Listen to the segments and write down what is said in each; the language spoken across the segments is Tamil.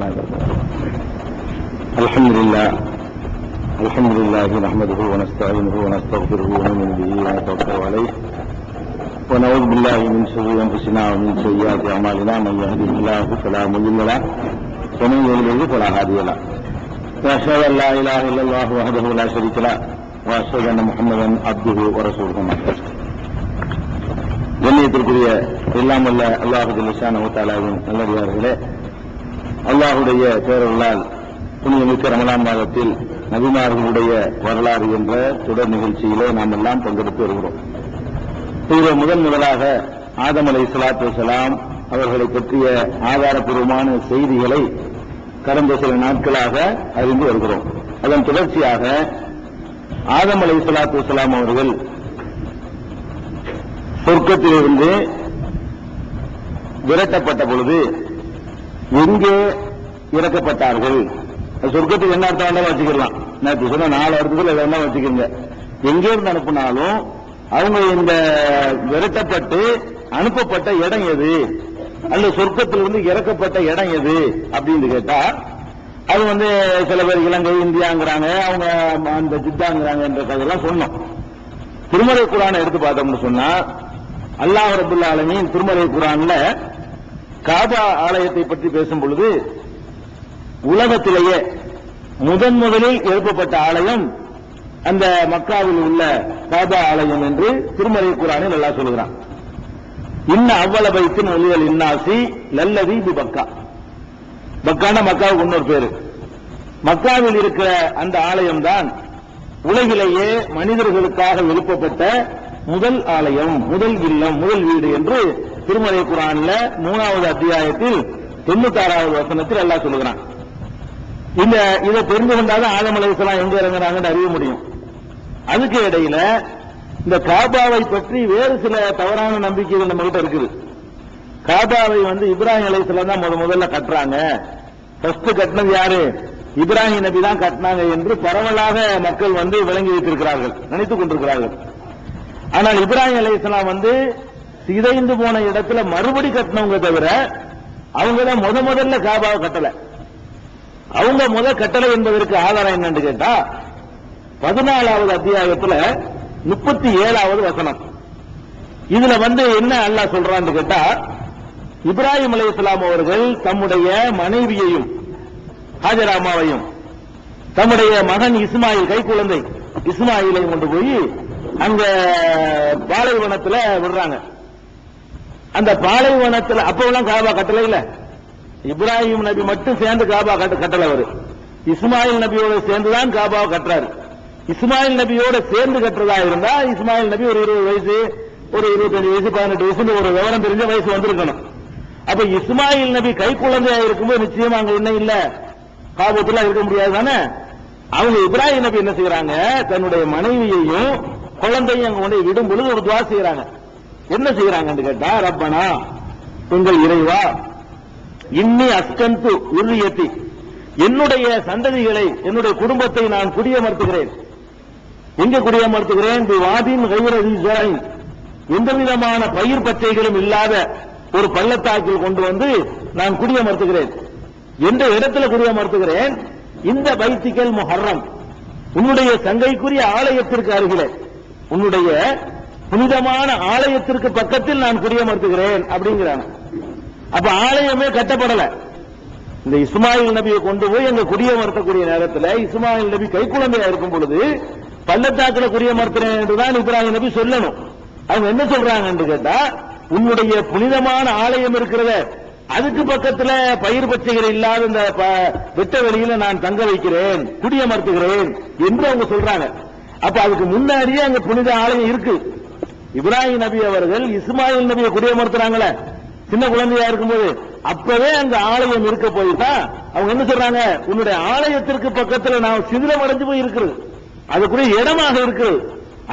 الله وبركاته. الحمد لله نحمده ونستعينه ونستغفره ونؤمن به ونتوكل عليه ونعوذ بالله من شرور انفسنا ومن سيئات اعمالنا من يهده الله فلا مضل له ومن يضلل فلا هادي له واشهد ان لا اله الا الله وحده لا شريك له واشهد ان محمدا عبده ورسوله. கண்ணியத்திற்குரிய எல்லாம் வல்ல அல்லாஹ் ஜல்லஷானஹு தஆலாவின் நல்லடியார்களே, அல்லாஹுடைய பேரருளால் புனிதமிக்க ரமலான் மாதத்தில் நபிமார்களுடைய வரலாறு என்ற தொடர் நிகழ்ச்சியிலே நாம் எல்லாம் பங்கெடுத்து வருகிறோம். இதில் முதலாக ஆதம் அலைஹிஸ்ஸலாத்து வஸ்ஸலாம் அவர்களை பற்றிய ஆதாரப்பூர்வமான செய்திகளை கடந்த சில நாட்களாக அறிந்து வருகிறோம். அதன் தொடர்ச்சியாக ஆதம் அலைஹிஸ்ஸலாத்து வஸ்ஸலாம் அவர்கள் சொர்க்கத்திலிருந்து விரட்டப்பட்ட பொழுது எங்கே இறக்கப்பட்டார்கள்? சொர்க்கத்துக்கு என்ன அர்த்தம் வேண்டாம் வச்சுக்கலாம். நேற்று சொன்ன 4 அர்த்தத்தில் எதனா வச்சுக்கோங்க. எங்கே இருந்து அனுப்பினாலும் அவங்க இந்த விரட்டப்பட்டு அனுப்பப்பட்ட இடம் எது, அல்ல சொர்க்கத்திலிருந்து இறக்கப்பட்ட இடம் எது அப்படின்னு கேட்டா, அது சில பேர் இலங்கை இந்தியாங்கிறாங்க, அவங்க அந்த ஜித்தாங்கிறாங்க என்ற கதையெல்லாம் சொன்னோம். திருமறை குர்ஆனை எடுத்து பார்த்தோம்னு சொன்னா, அல்லாஹ் ரப்பல் ஆலமீன் திருமறை குர்ஆன்ல காபா ஆலயத்தை பற்றி பேசும் பொழுது, உலகத்திலேயே முதலில் எழுப்பப்பட்ட ஆலயம் அந்த மக்காவில் உள்ள காபா ஆலயம் என்று திருமறை குர்ஆனில் அல்லாஹ் சொல்கிறான். இன்ன அவ்வள பைத்தின் ஒலிவல் இன்னாசி லல்லதி பி பக்கா. பக்கான மக்காவுக்கு இன்னொரு பேரு. மக்காவில் இருக்கிற அந்த ஆலயம் தான் உலகிலேயே மனிதர்களுக்காக எழுப்பப்பட்ட முதல் ஆலயம், முதல் இல்லம், முதல் வீடு என்று திருமறை குர்ஆன்ல 3வது அத்தியாயத்தில் 96வது வசனத்தில் அல்லாஹ் சொல்லுகிறான். இதை தெரிந்து கொண்டாலும் ஆதம் அலைஹிஸ்ஸலாம் எங்க இறங்குறாங்கன்னு அறிய முடியும். அதுக்கு இடையில இந்த காபாவை பற்றி வேறு சில தவறான நம்பிக்கைகள் நம்ம கிட்ட இருக்குது. காபாவை இப்ராஹிம் அலைஹிஸ்ஸலாம் தான் முதல்ல கட்டுறாங்க, ஃபர்ஸ்ட் கட்டினது யாரு, இப்ராஹிம் நபி தான் கட்டினாங்க என்று பரவலாக மக்கள் விளங்கி வைத்திருக்கிறார்கள், நினைத்துக் கொண்டிருக்கிறார்கள். ஆனால் இப்ராஹிம் அலைஹிஸ்ஸலாம் சிதைந்து போன இடத்துல மறுபடி கட்டினவங்க தவிர அவங்க தான் முதல்ல காபாவை கட்டல. அவங்க கட்டளை என்பதற்கு ஆதாரம் என்னன்னு கேட்டா, 14வது அத்தியாயத்துல 37வது வசனம். இதுல என்ன அல்லாஹ் சொல்றான்னு கேட்டா, இப்ராஹிம் அலைஹிஸ்ஸலாம் அவர்கள் தம்முடைய மனைவியையும் ஹாஜராமாவையும் தம்முடைய மகன் இஸ்மாயில் கைக்குழந்தை இஸ்மாயிலையும் கொண்டு போய் அங்க பாலைவனத்துல விடுறாங்க. அந்த பாலைவனத்துல அப்பெல்லாம் காபா கட்டளை இல்ல, இப்ராஹிம் நபி மட்டும் சேர்ந்து காபா கட்டளை வரு. இஸ்மாயில் நபியோட சேர்ந்துதான் காபாவை கட்டுறாரு. இஸ்மாயில் நபியோட சேர்ந்து கட்டுறதா இருந்தா இஸ்மாயில் நபி ஒரு 20 வயசு, ஒரு 25 வயசு, 18 வயசு ஒரு விவரம் தெரிஞ்ச வயசு வந்திருக்கணும். அப்ப இஸ்மாயில் நபி கைக்குழந்தையா இருக்கும்போது நிச்சயமா அங்க என்ன இல்ல, காபத்துல இருக்க முடியாது தானே. அவங்க இப்ராஹிம் நபி என்ன செய்யறாங்க, தன்னுடைய மனைவியையும் குழந்தையும் அங்க கொண்டு விடும் பொழுது ஒரு துவா செய்யறாங்க. என்ன செய்யறாங்கன்னு கேட்டா, ரப்பனா உங்கள் இறைவா, இன்னி அஸ்கந்து உர்ரியத்தி, என்னுடைய சந்ததிகளை என்னுடைய குடும்பத்தை நான் குடியமர்த்துகிறேன். எங்க குடியமர்த்துகிறேன்? வாதின் கைரன், எந்த விதமான பயிர் பச்சைகளும் இல்லாத ஒரு பள்ளத்தாக்கில் கொண்டு நான் குடியமர்த்துகிறேன். எந்த இடத்துல குடியமர்த்துகிறேன்? இந்த பைத்திகல் முஹர்ரம், உன்னுடைய சங்கைக்குரிய ஆலயத்திற்கு அருகிலே, உன்னுடைய புனிதமான ஆலயத்திற்கு பக்கத்தில் நான் குடியமர்த்துகிறேன் அப்படிங்கிறாங்க. அப்ப ஆலயமே கட்டப்படல. இந்த இஸ்மாயில் நபியை கொண்டு போய் அங்க குடியமர்த்தக்கூடிய நேரத்தில் இஸ்மாயில் நபி கைக்குழந்தையா இருக்கும் பொழுது பள்ளத்தாக்கில் குடியமர்த்துறேன் என்றுதான் இப்ராஹிம் நபி சொல்லணும். அவங்க என்ன சொல்றாங்க கேட்டா, உன்னுடைய புனிதமான ஆலயம் இருக்கிறத அதுக்கு பக்கத்துல பயிர் பச்சைகள் இல்லாத இந்த வெட்ட வெளியில நான் தங்க வைக்கிறேன், குடியமர்த்துகிறேன் என்று அவங்க சொல்றாங்க. அப்ப அதுக்கு முன்னாடியே அங்க புனித ஆலயம் இருக்கு. இப்ராஹிம் நபி அவர்கள் இஸ்மாயில் நபியை குடியமர்த்துறாங்களே சின்ன குழந்தையா இருக்கும்போது, அப்பவே அங்க ஆலயம் இருக்க போயிட்டா அவங்க என்ன சொல்றாங்க, உன்னுடைய ஆலயத்திற்கு பக்கத்துல நான் சிதிலம் அடைஞ்சு போய் இருக்கிறது, அதுக்குரிய இடமாக இருக்கிறது.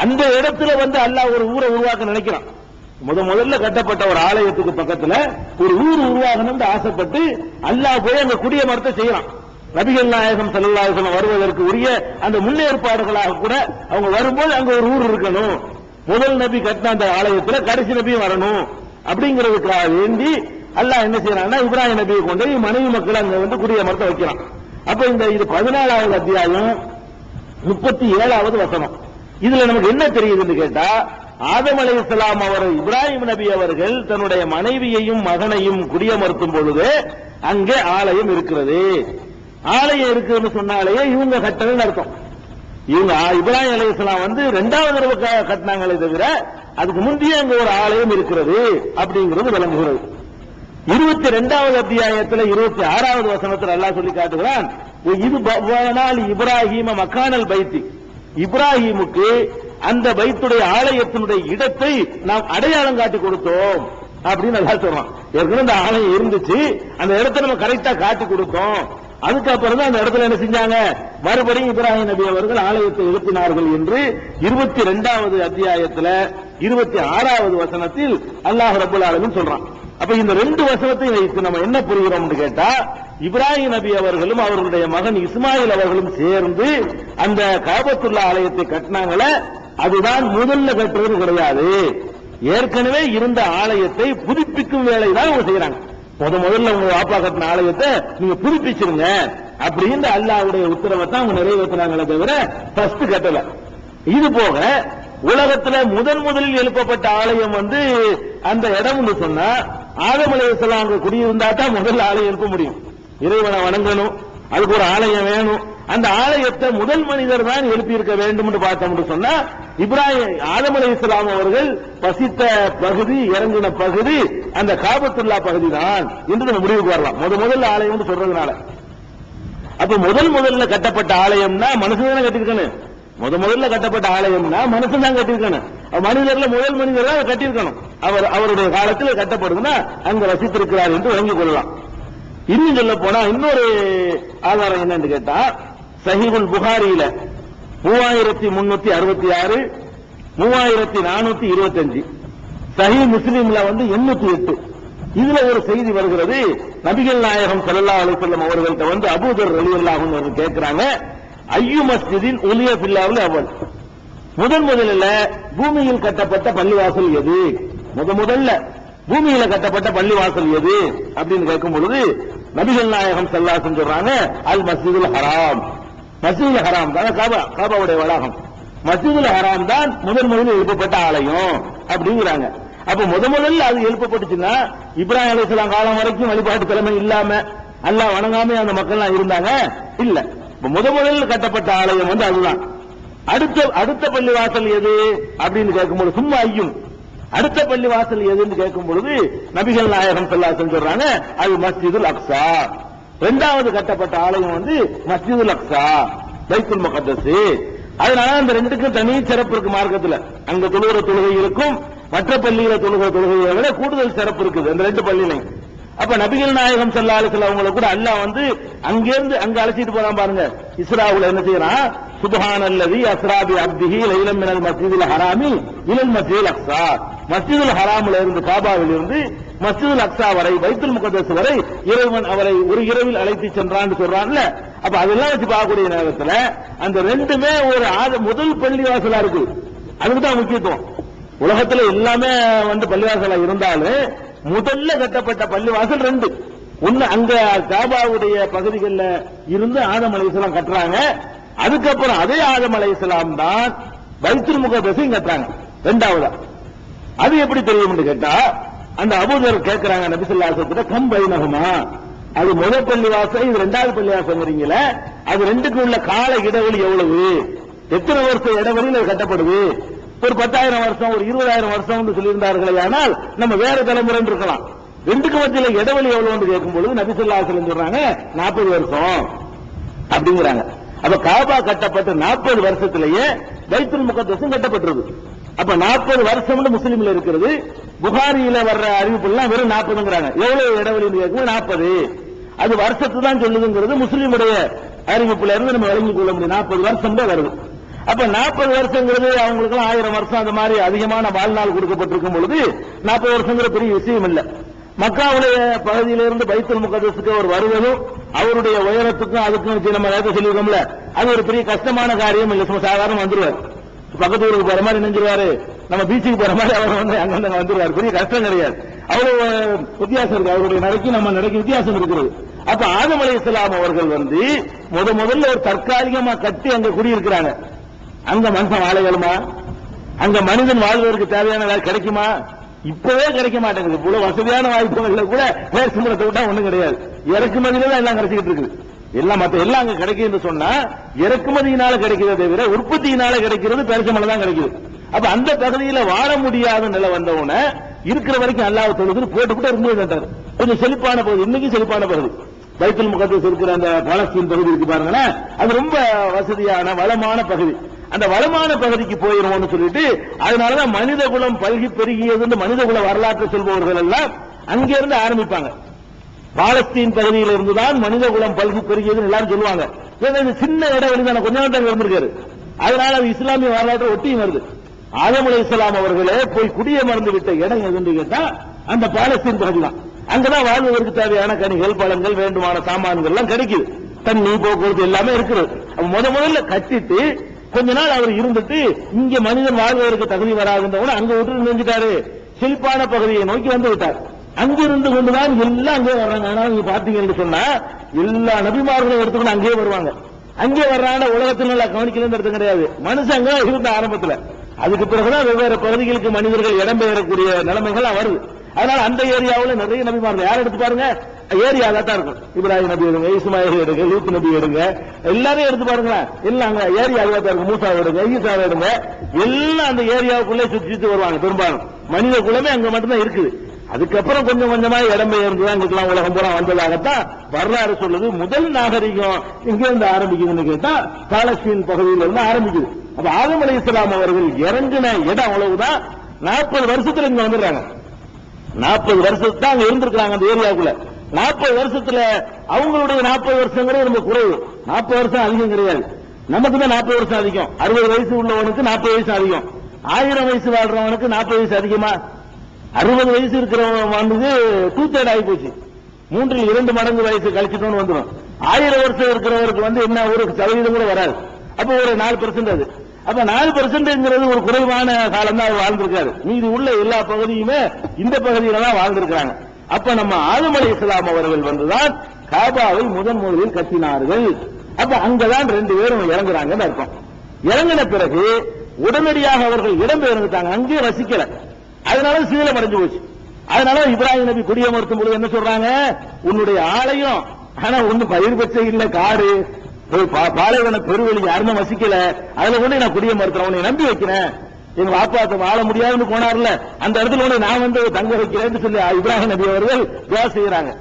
அந்த இடத்துல அல்லாஹ் ஒரு ஊரை உருவாக்க நினைக்கிறான். முதல்ல கட்டப்பட்ட ஒரு ஆலயத்துக்கு பக்கத்துல ஒரு ஊர் உருவாகணும்னு ஆசைப்பட்டு அல்லாஹ் போய் அங்க குடியமர்த்த செய்யறான். நபிகள் நாயகம் ஸல்லல்லாஹு அலைஹி வஸல்லம் வருவதற்கு உரிய அந்த முன்னேற்பாடுகளாக கூட அவங்க வரும்போது அங்க ஒரு ஊர் இருக்கணும், முதல் நபி கட்டின அந்த ஆலயத்துல கடைசி நபியும் வரணும் அப்படிங்கிறதுக்காக வேண்டி அல்லாஹ் என்ன செய்யறான்னா இப்ராஹிம் நபியை கொண்டு மனைவி மக்கள் அங்க வந்து குடியமர்த்த வைக்கிறான். அப்ப இது 14வது அத்தியாயம் 37வது வசனம். இதுல நமக்கு என்ன தெரியுதுன்னு கேட்டா, ஆதம் அலைஹிஸ்ஸலாம் அவர் இப்ராஹிம் நபி அவர்கள் தன்னுடைய மனைவியையும் மகனையும் குடியமர்த்தும் பொழுது அங்கே ஆலயம் இருக்கிறது. ஆலயம் இருக்குன்னு சொன்னாலேயே இவங்க கட்டணும்னு அர்த்தம். இவங்க இப்ராஹிம் அலைஹிஸ்ஸலாம் வந்து 2வது தடவை கட்டினாங்களே தவிர அதுக்கு முந்தைய அங்க ஒரு ஆலயம் இருக்கிறது அப்படிங்கிறது விளங்குகிறது. 22வது அத்தியாயத்தில் 26வது வசனத்தில் அல்லாஹ் சொல்லி காட்டுகிறான், இது இப்ராஹிம மக்கானல் பைத்தி, இப்ராஹிமுக்கு அந்த பைத்துடைய ஆலயத்தினுடைய இடத்தை நாம் அடையாளம் காட்டி கொடுத்தோம் அப்படின்னு அல்லாஹ் சொல்றான். ஏற்கனவே அந்த ஆலயம் இருந்துச்சு, அந்த இடத்தை நம்ம கரெக்டா காட்டி கொடுத்தோம். அதுக்கப்புறம் தான் அந்த இடத்துல என்ன செஞ்சாங்க, மறுபடியும் இப்ராஹிம் நபி அவர்கள் ஆலயத்தை எழுப்பினார்கள் என்று 22வது அத்தியாயத்தில் 26வது வசனத்தில் அல்லாஹ் ரப்பல் ஆலமீன் சொல்றான். அப்ப இந்த 2 வசனத்தை வைத்து நம்ம என்ன புரிகிறோம் கேட்டா, இப்ராஹிம் நபி அவர்களும் அவர்களுடைய மகன் இஸ்மாயில் அவர்களும் சேர்ந்து அந்த காபத்துல்லா ஆலயத்தை கட்டினாங்களே, அதுதான் முதல்ல கட்டுறது கிடையாது. ஏற்கனவே இருந்த ஆலயத்தை புதுப்பிக்கும் வேலை தான் அவங்க செய்யறாங்க. முதல்ல உங்க வாப்பா கட்டின ஆலயத்தை நீங்க புதுப்பிச்சிருங்க அப்படின்னு அல்லாஹ்வுடைய உத்தரவை தான் அவங்க நிறைவேற்றினாங்களே தவிர ஃபர்ஸ்ட் கட்டல. இது போக உலகத்துல முதலில் எழுப்பப்பட்ட ஆலயம் வந்து அந்த இடம்னு சொன்னா ஆதம் அலைஹிஸ்ஸலாம் அங்க குடியிருந்தா தான் முதல்ல ஆலயம் எழுப்ப முடியும். இறைவனை வணங்கணும், அதுக்கு ஒரு ஆலயம் வேணும். அந்த ஆலயத்தை முதல் மனிதர் தான் எழுப்பி இருக்க வேண்டும் என்று பார்த்தோம் சொன்னா, இப்ராஹிம் ஆதம் அலைஹிஸ்ஸலாம் அவர்கள் வசித்த பகுதி, இறங்கின பகுதி அந்த காபத்துல்லா பகுதி தான் என்று நம்ம முடிவுக்கு வரலாம். முதல்ல ஆலயம் சொல்றதுனால. அப்ப முதல்ல கட்டப்பட்ட ஆலயம்னா மனுஷன் தானே கட்டிருக்கணும். முதல்ல கட்டப்பட்ட ஆலயம்னா மனுஷன் தான் கட்டிருக்கணும். மனிதர்ல முதல் மனிதர் தான் கட்டியிருக்கணும். அவருடைய காலத்தில் கட்டப்படுதுன்னா அங்க வசித்திருக்கிறார் என்று வழங்கிக் கொள்ளலாம். இன்னும் சொல்ல போனா இன்னொரு ஆதாரம் என்னன்னு கேட்டா, சஹீஹுல் புகாரியில 3366, 3425, சஹீஹ் முஸ்லிம்ல வந்து 808. இதுல ஒரு செய்தி வருகிறது. நபிகள் நாயகம் ஸல்லல்லாஹு அலைஹி வஸல்லம் அவர்கள்ட்ட வந்து அபூதர் ரலியல்லாஹு அன்ஹு கேட்கிறாங்க, ஐயு மஸ்ஜிதின் உலிய பில்லாவில் அவல், முதல்ல பூமியில் கட்டப்பட்ட பள்ளிவாசல் எது, முதல்ல பூமியில கட்டப்பட்ட பள்ளிவாசல் எது அப்படின்னு கேட்கும் பொழுது நபிகள் நாயகம் ஸல்லல்லாஹு அலைஹி வஸல்லம் சொல்றாங்க, அல் மஸ்ஜிதுல் ஹராம், மஸ்ஜிதுல் ஹராம் தான் காபாவுடைய வளாகம், மஸ்ஜிதுல் ஹராம் தான் முதலில் எழுப்பப்பட்ட ஆலயம் அப்படிங்கிறாங்க. அப்ப முதல்ல அது எழுப்பப்பட்டுச்சுன்னா இப்ராஹிம் அலைஹிஸ்ஸலாம் காலம் வரைக்கும் வழிபாட்டு தலைமை இல்லாம அல்லாஹ் வணங்காம அந்த மக்கள் எல்லாம் இருந்தாங்க இல்ல. முதலில் கட்டப்பட்ட ஆலயம் வந்து அதுதான். அடுத்த பள்ளிவாசல் எது அப்படின்னு கேட்கும்போது சும்மா ஐயும் அடுத்த பள்ளிவாசல் எதுன்னு கேட்கும் பொழுது நபிகள் நாயகம் ஸல்லல்லாஹு அலைஹி வஸல்லம் சொல்றாங்க, அது மஸ்ஜிதுல் அக்ஸா. 2வது கட்டப்பட்ட ஆலயம் வந்து மஸ்ஜிதுல் அக்ஸா, பைத்துல் முகத்தஸ். அதனால அந்த ரெண்டுக்கும் தனி சிறப்பு இருக்கு மார்க்கத்துல. அங்க தொழுகிற தொழுகைகளுக்கும் மற்ற பள்ளியில தொழுகிற தொழுகைகளை விட கூடுதல் சிறப்பு இருக்குது அந்த 2 பள்ளியிலையும். அப்ப நபிகள் நாயகம் ஸல்லல்லாஹு அலைஹி வஸல்லம் அவங்களை கூட அல்லாஹ் வந்து அங்கிருந்து அங்க அழைச்சிட்டு போறான் பாருங்க. இஸ்ராவுல என்ன செய்யறான், சுப்ஹானல்லதி அஸ்ரா பி அப்திஹி லைலம் மினல் மஸ்ஜிதில் ஹராமி இலல் மஸ்ஜிதில் அக்ஸா, மஸ்ஜிதுல் ஹராம்ல இருந்து காபாவில் இருந்து மஸ்ஜிதுல் அக்ஸா வரை, பைத்துல் முகத்தஸ் வரை இறைவன் அவரை ஒரு இரவில் அழைத்து சென்றான்னு சொல்றான்ல. அப்ப அதெல்லாம் வச்சு பார்க்கக்கூடிய நேரத்தில் அந்த ரெண்டுமே ஒரு முதல் பள்ளிவாசலா இருக்கு. அதுக்குதான் முக்கியத்துவம். உலகத்துல எல்லாமே வந்து பள்ளிவாசலா இருந்தாலும் முதல்ல கட்டப்பட்ட பள்ளிவாசல் 2. ஒன்னு அங்க காபாவுடைய பகுதிகளில் இருந்து ஆதம் அலைஹிஸ்ஸலாம் கட்டுறாங்க. அதுக்கப்புறம் அதே ஆதம் அலைஹிஸ்ஸலாம் தான் பைத்துல் முகத்தஸையும் கட்டுறாங்க 2வதா. அது எப்படி தெரியும் கேட்டா, அந்த அபூதர் கேட்கிறாங்க நபி ஸல்லல்லாஹு அலைஹி வஸல்லம், கம் பைனஹுமா, அது முதல் பள்ளிவாசல், இது 2வது பள்ளிவாசல்ங்கறீங்களே, அது 2க்கு உள்ள கால இடைவெளி எவ்வளவு, எத்தனை வருஷம் இடைவெளியில் கட்டப்படுது? ஒரு 10,000 வருஷம், ஒரு 20,000 வருஷம் சொல்லியிருந்தார்களே, ஆனால் நம்ம வேற தலைமுறை இருக்கலாம். 2க்கு மத்தியில் இடைவெளி எவ்வளவு கேட்கும் பொழுது நபி ஸல்லல்லாஹு அலைஹி வஸல்லம் சொல்றாங்க 40 வருஷம் அப்படிங்கிறாங்க. அப்ப காபா கட்டப்பட்ட 40 வருஷத்திலேயே பைத்துல் முகத்தஸும் கட்டப்பட்டிருக்கு. அப்ப 40 வருஷம்னு முஸ்லிம்ல இருக்கிறது. புகாரியில வர்ற அறிவிப்புலாம் வெறும் 40ங்கிறாங்க. எவ்வளவு இடைவெளி கேட்கும்? 40. அது வருஷத்து தான் சொல்லுதுங்கிறது முஸ்லிமுடைய அறிவிப்புல இருந்து நம்ம விளங்கிக் கொள்ள முடியும். 40 வருஷம் தான் வருது. அப்ப 40 வருஷங்கிறது அவங்களுக்கு 1000 வருஷம் அந்த மாதிரி அதிகமான வாழ்நாள் கொடுக்கப்பட்டிருக்கும் பொழுது 40 வருஷங்கிற பெரிய விஷயம் இல்ல. மக்காவுடைய பகுதியிலிருந்து பைத்துல் முகத்தஸுக்கு அவர் வருவதும் அவருடைய உயரத்துக்கும் அதுக்கும் நம்ம ஏதாவது சொல்லியிருக்கோம்ல, அது ஒரு பெரிய கஷ்டமான காரியம் இல்ல. சாதாரண வந்துருவார், பக்கத்து ஊருக்கு போற மாதிரி நினைஞ்சிருவாரு, நம்ம பீச்சுக்கு போற மாதிரி அவர் வந்து அங்க வந்துருவார். பெரிய கஷ்டம் கிடையாது. அவ்வளவு வித்தியாசம் இருக்கு. அவருடைய நடைக்கு நம்ம நடைக்கு வித்தியாசம் இருக்கிறது. அப்ப ஆதம் அலைஹிஸ்ஸலாம் அவர்கள் வந்து முதல்ல ஒரு தற்காலிகமா கட்டி அங்க குடியிருக்கிறாங்க. அங்க மனுஷன் வாழ இயலுமா? அங்க மனிதன் வாழ்வதற்கு தேவையான கிடைக்குமா? இப்பவே கிடைக்க மாட்டேங்குது. இவ்வளவு வசதியான வாய்ப்புகள்ல கூட பேர் சிம்பளத்தை விட்டா ஒண்ணும் கிடையாது. இறக்குமதியில தான் எல்லாம் கிடைச்சிட்டு இருக்குது. எல்லாம் மத்த எல்லாம் அங்க கிடைக்குதுன்னு சொன்னா இறக்குமதியினால கிடைக்கிறத தவிர உற்பத்தியினால கிடைக்கிறது பேரிச்சம்பளை தான் கிடைக்குது. அப்ப அந்த பகுதியில வாழ முடியாத நிலை வந்தவன இருக்கிற வரைக்கும் அல்லாஹ் தொழுது போட்டுக்கிட்டே இருந்து கொஞ்சம் செழிப்பான பகுதி, இன்னைக்கு செழிப்பான பகுதி பைத்துல் முகத்தஸ் இருக்கிற அந்த பாலஸ்தீன் பகுதி இருக்கு பாருங்களேன், அது ரொம்ப வசதியான வளமான பகுதி. அந்த வளமான பகுதிக்கு போயிருவோம்னு சொல்லிட்டு அதனாலதான் மனித குலம் பல்கி பெருகியது மனித குல வரலாற்றை சொல்பவர்கள் எல்லாம் அங்கிருந்து ஆரம்பிப்பாங்க. பாலஸ்தீன் பகுதியில் இருந்துதான் மனித குலம் பல்கி பெருகியதுன்னு எல்லாரும் சொல்லுவாங்க. சின்ன இடைவெளி தான் கொஞ்சம் தான் இருந்திருக்காரு. அதனால அது இஸ்லாமிய வரலாற்று ஒட்டியும் வருது. ஆதம் அலைஹிஸ்ஸலாம் அவர்களே போய் குடியமர்ந்து விட்ட இடம் எதுன்னு கேட்டா அந்த பாலஸ்தீன் பகுதி தான். அங்கதான் வாழ்வதற்கு தேவையான கனிகள் பழங்கள் வேண்டுமான சாமான்கள் எல்லாம் கிடைக்குது. தண்ணி போக்குவரத்து எல்லாமே இருக்குது. முதல்ல கட்டிட்டு கொஞ்ச நாள் அவர் இருந்துட்டு இங்க மனிதன் வாழ்வதற்கு தகுதி வராதுன்றவன அங்க விட்டு நினைஞ்சிட்டாரு. செழிப்பான பகுதியை நோக்கி வந்து விட்டார். அங்கிருந்து கொண்டுதான் எல்லாம் அங்கே வர்றாங்க. ஆனால் நீங்க பாத்தீங்கன்னு சொன்னா எல்லா நபிமார்களும் எடுத்துக்கணும் அங்கேயே வருவாங்க. அங்கே வர்றாங்க. உலகத்தில் நல்லா கவனிக்கணும் எடுத்து கிடையாது. மனுஷன் அங்க இருந்த ஆரம்பத்தில் அதுக்கு பிறகுதான் வெவ்வேறு பகுதிகளுக்கு மனிதர்கள் இடம்பெயரக்கூடிய நிலைமைகள் வருது. அதனால அந்த ஏரியாவில் நிறைய நபிமார்கள் யார் எடுத்து பாருங்க, ஏரியால தான் இருக்கும். இப்ராஹிம் நபி எடுங்க, இஸ்மாயில் எடுங்க, லூத் நபி எடுங்க, எல்லாரும் எடுத்து பாருங்களேன். எல்லாம் அங்க ஏரியாவில் தான் இருக்கும். மூசா எடுங்க, ஈசா எடுங்க, எல்லாம் அந்த ஏரியாவுக்குள்ளே சுத்தி சுத்தி வருவாங்க. பெரும்பாலும் மனித குலமே அங்க மட்டும்தான் இருக்குது. அதுக்கப்புறம் கொஞ்சம் கொஞ்சமா இடம்பெயர்ந்துதான் இங்கெல்லாம் உலகம் பூரா வந்ததாகத்தான் வரலாறு சொல்லுது. முதல் நாகரிகம் எங்க இருந்து ஆரம்பிக்குதுன்னு கேட்டா பாலஸ்தீன் பகுதியில் இருந்து ஆரம்பிக்குது. அப்ப ஆதம் அலைஹிஸ்ஸலாம் அவர்கள் இறங்கின இடம் அவ்வளவுதான். 40 வருஷத்துல இங்க வந்துடுறாங்க. 40 வருஷத்துக்கு தான் அங்க இருந்திருக்காங்க அந்த ஏரியாவுக்குள்ள. 40 வருஷத்துல அவங்களுடைய 40 வருஷங்கிறது ரொம்ப குறைவு. 40 வருஷம் அதிகம் கிடையாது. நமக்கு தான் 40 வருஷம் அதிகம். 60 வயசு உள்ளவனுக்கு 40 வயசு அதிகம். 1000 வயசு வாழ்றவனுக்கு 40 வயசு அதிகமா? 60 வயசு இருக்கிறவனுக்கு 2/3 ஆகி போச்சு. 3/2 மடங்கு வயசு கழிச்சுட்டோன்னு வந்துடும். 1000 வருஷம் இருக்கிறவருக்கு வந்து என்ன ஒரு சதவீதம் கூட வராது. அப்ப ஒரு 4% அது. அப்ப 4%ங்கிறது ஒரு குறைவான காலம் தான் அவர் வாழ்ந்திருக்காரு. மீதி உள்ள எல்லா பகுதியுமே இந்த பகுதியில தான் வாழ்ந்திருக்கிறாங்க. அப்ப நம்ம ஆதம் அலைஹிஸ்ஸலாம் அவர்கள் வந்துதான் காபாவை முதலில் கட்டினார்கள். அப்ப அங்கதான் 2 பேரும் இறங்குறாங்கன்னு அர்த்தம். இறங்கின பிறகு உடனடியாக அவர்கள் இடம்பெயர்ந்துட்டாங்க. அங்கேயே ரசிக்கல. அதனால சீலம் அடைஞ்சு போச்சு. அதனால இப்ராஹிம் நபி குடியமர்த்தும் பொழுது என்ன சொல்றாங்க, உன்னுடைய ஆலயம் ஆனா ஒண்ணு பயிர் பச்சை இல்ல, காடு பாலைவன பெருவெளி யாருமே வசிக்கல, அதுல கொண்டு நான் குடியமர்த்துறேன், உன்னை நம்பி வைக்கிறேன். எங்க வாப்பாத்த வாழ முடியாதுன்னு போனார்ல அந்த இடத்துல கொண்டு நான் வந்து தங்க வைக்கிறேன்னு சொல்லி இப்ராஹிம் நபி அவர்கள் துஆ செய்யறாங்க.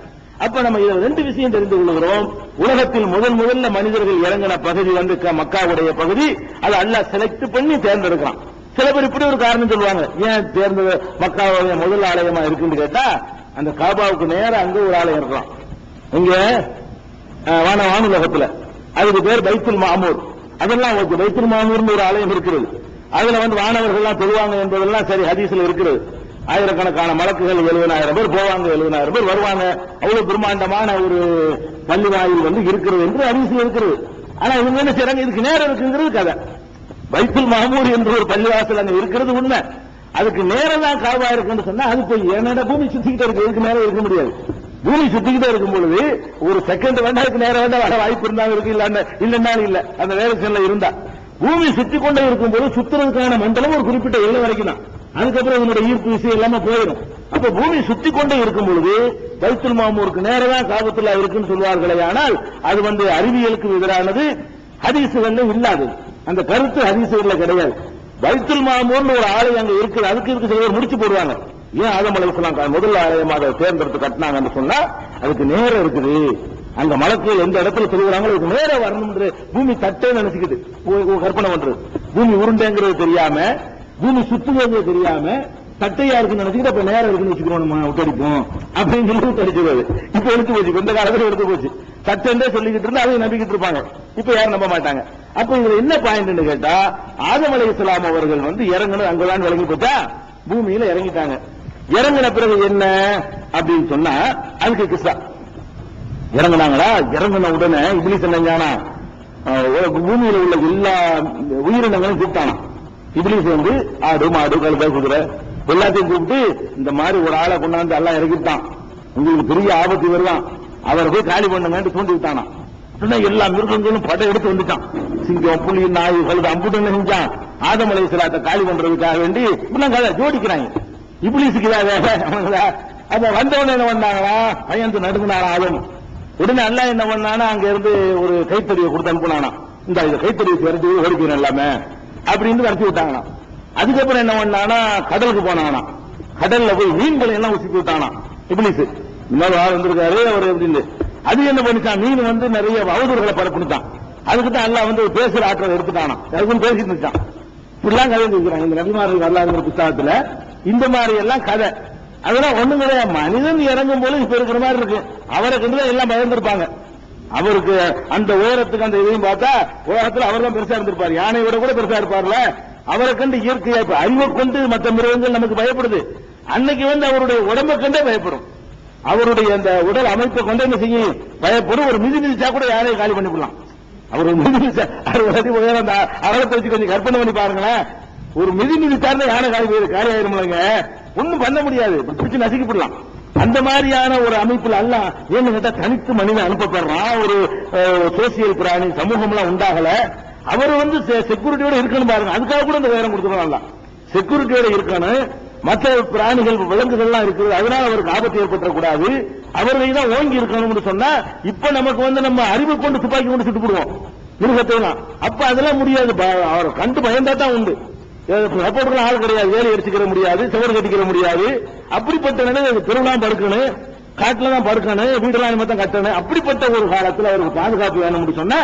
அப்ப நம்ம இதுல 2 விஷயம் தெரிந்து கொள்கிறோம். உலகத்தில் முதல்ல மனிதர்கள் இறங்கின பகுதி வந்து மக்காவுடைய பகுதி. அது அல்லாஹ் செலக்ட் பண்ணி தேர்ந்தெடுக்கிறான். சில பேர் இப்படி ஒரு காரணம் சொல்லுவாங்க, ஏன் தேர்ந்தது மக்காவுடைய முதல் ஆலயமா இருக்குன்னு கேட்டா அந்த காபாவுக்கு நேரம் அங்க ஒரு ஆலயம் இருக்கலாம். இங்க வானுலகத்துல அதுக்கு பேர் பைத்துல் மாமூர். அதெல்லாம் ஓகே. பைத்துல் மாமூர்னு ஒரு ஆலயம் இருக்கிறது. அதுல வந்து வானவர்கள் எல்லாம் சொல்லுவாங்க என்பதெல்லாம் சரி, ஹதீஸ்ல இருக்கிறது. ஆயிரக்கணக்கான மலக்குகள் 70,000 பேர் போவாங்க, 70,000 பேர் வருவாங்க. அவ்வளவு பிரம்மாண்டமான ஒரு பள்ளி வாயில் வந்து இருக்கிறது என்று ஹதீஸ்ல இருக்கிறது. ஆனா இவங்க என்ன செய்றாங்க, இதுக்கு நேரம் இருக்குங்கிறது கதை. பைத்துல் மாமூர் என்ற ஒரு பள்ளிவாசல் அங்க இருக்கிறது உண்மை. அதுக்கு நேரம் தான் காபா இருக்குன்னு சொன்னா அது போய் என்னடா பூமி சுத்திக்கிட்டே இருக்கு, இதுக்கு நேரம் இருக்க முடியாது. பூமி சுத்திக்கிட்டே இருக்கும் பொழுது ஒரு செகண்ட் வேண்டாம், அதுக்கு நேரம் வேண்டாம், வர வாய்ப்பு இருந்தாலும் இருக்கு, இல்லைன்னாலும் இல்ல. அந்த வேலைச்சல்ல இருந்தா பூமி சுத்தி கொண்டே இருக்கும் போது சுத்துறதுக்கான மண்டலம் ஒரு குறிப்பிட்ட எல்லை வரைக்கும் தான். அதுக்கப்புறம் இதனுடைய ஈர்ப்பு விஷயம் எல்லாமே போயிடும். அப்ப பூமி சுத்தி கொண்டே இருக்கும் பொழுது பைத்துல் மாமூருக்கு நேரம் தான் காபத்துல்லா இருக்குன்னு சொல்வார்களே. ஆனால் அது வந்து அறிவியலுக்கு எதிரானது, ஹதீசுகள்ல இல்லாதது. அந்த கருத்து ஹதீசுகள்ல கிடையாது. பைத்துல் மாமூர்னு ஒரு ஆலயம் அங்க இருக்குது. அதுக்கு சில பேர் முடிச்சு போடுவாங்க. ஏன் ஆதம் அலைஹிஸ்ஸலாம் முதல் ஆலயமாக தேர்ந்தெடுத்து கட்டினாங்கன்னு சொன்னா அதுக்கு நேரம் இருக்குது. அங்க மலக்குகள் எந்த இடத்துல சொல்லுறாங்களோ அதுக்கு நேரம் வரணும். பூமி தட்டேன்னு நினைச்சுக்கிட்டு கற்பனை பண்றது. பூமி உருண்டைங்கிறது தெரியாம, பூமி சுத்துங்கிறது தெரியாம தட்டையா இருக்குன்னு நினைச்சுக்கிட்டு அப்ப நேரம் இருக்குன்னு வச்சுக்கிறோம், விட்டடிப்போம் அப்படின்னு சொல்லி விட்டடிச்சுறது. இப்ப எடுத்து போச்சு, இந்த காலத்துல எடுத்து போச்சு. தட்டே சொல்லிக்கிட்டு இருந்தா அதை நம்பிக்கிட்டு இருப்பாங்க. இப்ப யாரும் நம்ப மாட்டாங்க. அப்ப இதுல என்ன பாயிண்ட் கேட்டா ஆதம் அலைஹிஸ்ஸலாம் அவர்கள் வந்து இறங்கணும் அங்கதான் விளங்கி போச்சா, பூமியில இறங்கிட்டாங்க. இறங்கின பிறகு என்ன அப்படின்னு சொன்னா அதுக்கு கிஸ்ஸா. இறங்கினாங்களா, இறங்கின உடனே இப்லீஸ் என்னஞ்சானா பூமியில உள்ள எல்லா உயிரினங்களும் கூப்பிட்டானா. இப்லீஸ் வந்து ஆடு மாடு கழுத குதிரை எல்லாத்தையும் கூப்பிட்டு இந்த மாதிரி ஒரு ஆளை கொண்டாந்து எல்லாம் இறக்கிட்டான், உங்களுக்கு பெரிய ஆபத்து வருவான், அவரை போய் காலி பண்ணுங்கன்னு தூண்டி விட்டானா. எல்லா மிருகங்களும் படம் எடுத்து வந்துட்டான். சிங்கம், புலி, நாய், கழுத அம்புட்டு செஞ்சான். ஆதம் அலைஹிஸ்ஸலாத்தை காலி பண்றதுக்காக வேண்டி இப்பெல்லாம் கதை ஜோடிக்கிறாங்க. இப்லீஸுக்கு அப்ப வந்தவன என்ன பண்ணாங்களா, பயந்து நடுங்கினாரா ஆதம். உடனே அல்லாஹ் என்ன பண்ணானா, அங்க இருந்து ஒரு கைத்தறியை கொடுத்து அனுப்பினானா, இந்த கைத்தறியை திறந்து ஓடிக்கிறேன் எல்லாமே அப்படின்னு வரச்சு விட்டாங்களாம். அதுக்கப்புறம் என்ன பண்ணானா, கடலுக்கு போனானா, கடல்ல போய் மீன்களை எல்லாம் உசுப்பி விட்டானா இப்லீஸ். இன்னொரு ஆள் வந்திருக்காரு அவர் அப்படின்னு. அது என்ன பண்ணிச்சான், மீன் வந்து நிறைய அவதூறுகளை பரப்பிட்டான். அதுக்குதான் அல்லாஹ் வந்து பேசுற ஆற்றலை எடுத்துட்டானா, அதுக்கும் பேசிட்டு இருக்கான். இப்படிலாம் கதை இருக்கிறாங்க இந்த நபிமார்கள் வரலாறு புத்தகத்துல. இந்த மாதிரி எல்லாம் கதை அதெல்லாம் ஒண்ணும் கிடையாது. மனிதன் இறங்கும் போது இப்ப இருக்கிற மாதிரி இருக்கு. அவரை கண்டுதான் எல்லாம் பயந்துருப்பாங்க. அவருக்கு அந்த உயரத்துக்கு அந்த இதையும் பார்த்தா உலகத்தில் அவர் தான் பெருசா இருந்திருப்பார், யானை விட கூட பெருசா இருப்பார்ல. அவரை கண்டு இயற்கையா இப்ப அறிவை கொண்டு மற்ற மிருகங்கள் நமக்கு பயப்படுது. அன்னைக்கு வந்து அவருடைய உடம்பை கண்டே பயப்படும். அவருடைய அந்த உடல் அமைப்பை கொண்டு என்ன செய்யும் பயப்படும். ஒரு மிதி மிதிச்சா கூட யாரையை காலி பண்ணிவிடலாம். அவர் மிதி மிதிச்சா 60 அடி உயரம் அந்த அகலத்தை வச்சு கொஞ்சம் கற்பனை பண்ணி பாருங்களேன். ஒரு மிதி மிதிச்சாருன்னா யானை காலி ஆயிருமில்லைங்க, ஒண்ணும் பண்ண முடியாது, பிடிச்சு நசுக்கிவிடலாம். அந்த மாதிரியான ஒரு அமைப்பில் அல்ல ஏன்னு கேட்டா தனித்து மனிதன் அனுப்பப்படுறான். ஒரு சோசியல் பிராணி சமூகம் எல்லாம் உண்டாகல. அவர் வந்து செக்யூரிட்டியோட இருக்கணும் பாருங்க. அதுக்காக கூட இந்த உயரம் கொடுத்துருவாங்க. செக்யூரிட்டியோட இருக்கணும். மற்ற பிராணிகள் விலங்குகள் எல்லாம் இருக்குது, அதனால அவருக்கு ஆபத்து ஏற்பட்டக்கூடாது. அவர்கள் தான் ஓங்கி இருக்கணும்னு சொன்னா இப்ப நமக்கு வந்து நம்ம அறிவு கொண்டு துப்பாக்கி கொண்டு சுட்டு போடுவோம் மிருகத்தைலாம். அப்ப அதெல்லாம் முடியாது. அவரை கண்டு பயந்தா தான் உண்டு. சப்போர்ட்லாம் ஆள் கிடையாது, வேலை அடிச்சுக்கிற முடியாது, சுவர் கட்டிக்கிற முடியாது. அப்படிப்பட்ட நிலை தெருவெல்லாம் படுக்கணும், காட்டுல தான் படுக்கணும், வீடெல்லாம் மட்டும் கட்டணும். அப்படிப்பட்ட ஒரு காலத்தில் அவருக்கு பாதுகாப்பு வேணும்னு சொன்னா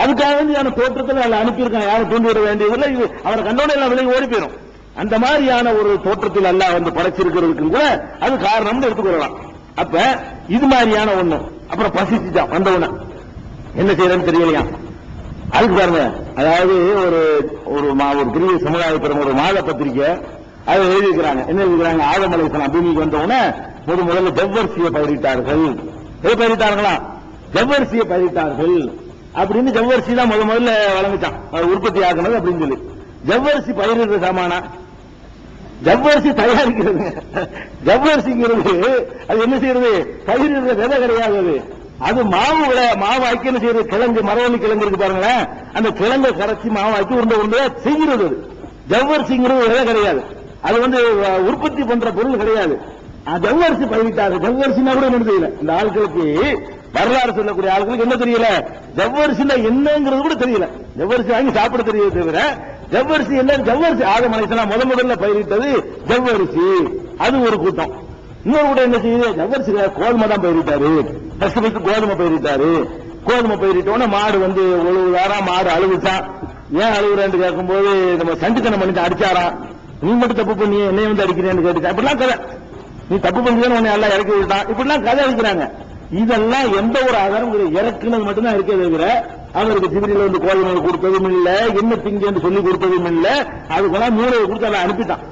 அதுக்காக வேண்டியான தோற்றத்தில் அதில் அனுப்பியிருக்காங்க. யாரும் தூண்டி விட வேண்டியதில்லை. அவரை கண்டோட எல்லாம் விலகி ஓடி போயிடும். அந்த மாதிரியான ஒரு தோற்றத்தில் எல்லாம் வந்து படைச்சிருக்கிறதுக்கு கூட அது காரணம்னு எடுத்துக்கொள்ளலாம். அப்ப இது மாதிரியான ஒண்ணு. அப்புறம் பசிச்சுட்டான் வந்தவன என்ன செய்யறதுன்னு தெரியலையா. அதுக்கு பாருங்க, அதாவது ஒரு ஒரு பெரிய சமுதாயத்தின் ஒரு மாத பத்திரிக்கை அதை எழுதிக்கிறாங்க. என்ன எழுதிக்கிறாங்க, ஆதம் அலைஹிஸ்ஸலாம் பூமிக்கு வந்தவுடனே முதல்ல ஜவ்வரிசியை பயிரிட்டார்கள். எது பயிரிட்டார்களா, ஜவ்வரிசியை பயிரிட்டார்கள் அப்படின்னு. ஜவ்வரிசி தான் முதல்ல வழங்குச்சான், உற்பத்தி ஆகுனது அப்படின்னு சொல்லி. ஜவ்வரிசி பயிரிடுற சாமானா, ஜவ்வரிசி தயாரிக்கிறது. ஜவ்வரிசிங்கிறது அது என்ன செய்யறது, பயிரிடுற விதை கிடையாது. அது மாவு ஆக்கி என்ன செய்யறது, கிழங்கு மரவள்ளி கிழங்கு இருக்கு பாருங்களேன், அந்த கிழங்கை கரைச்சி மாவு ஆக்கி உருண்டை செய்கிறது. ஜவ்வரிசிங்கிறது விதை கிடையாது. அது வந்து உற்பத்தி பண்ற பொருள் கிடையாது. ஜவ்வரிசி பயிரிட்டாரு. ஜவ்வரிசினா கூட என்ன தெரியல இந்த ஆட்களுக்கு, வரலாறு சொல்லக்கூடிய ஆட்களுக்கு என்ன தெரியல, ஜவ்வரிசினா என்னங்கிறது கூட தெரியல. ஜவ்வரிசி வாங்கி சாப்பிட தெரியல தவிர ஜவ்வரிசி என்ன, ஜவ்வரிசி ஆதம் அலைஹிஸ்ஸலாம் முதல்ல பயிரிட்டது ஜவ்வரிசி. அது ஒரு கூட்டம். இன்னொரு கூட என்ன செய்யுது, ஜவ்வரிசி கோதுமை தான் பயிரிட்டாரு. கஷ்டப்பட்டு கோதுமை பயிரிட்டாரு. கோதுமை பயிரிட்டோன்னா மாடு வந்து ஒழுகுதாரா, மாடு அழுகுச்சான். ஏன் அழுகுறேன்னு கேட்கும்போது நம்ம சண்டித்தனம் பண்ணிட்டு அடிச்சாராம். நீ மட்டும் தப்பு பண்ணி என்னைய வந்து அடிக்கிறேன்னு கேட்டுச்சா. இப்படிலாம் கதை, நீ தப்பு பண்ணிதான் உன்னை எல்லாம் இறக்கி விட்டான், இப்படிலாம் கதை அடிக்கிறாங்க. இதெல்லாம் எந்த ஒரு ஆதாரம் இறக்குனது மட்டும்தான் இருக்கே தவிர அவருக்கு ஜிப்ரீல் வந்து கோதுமை கொடுத்ததும் இல்ல, என்ன திங்கன்னு சொல்லி கொடுத்ததும் இல்ல. அதுக்கெல்லாம் மூளையை கொடுத்து அதை அனுப்பிட்டான்.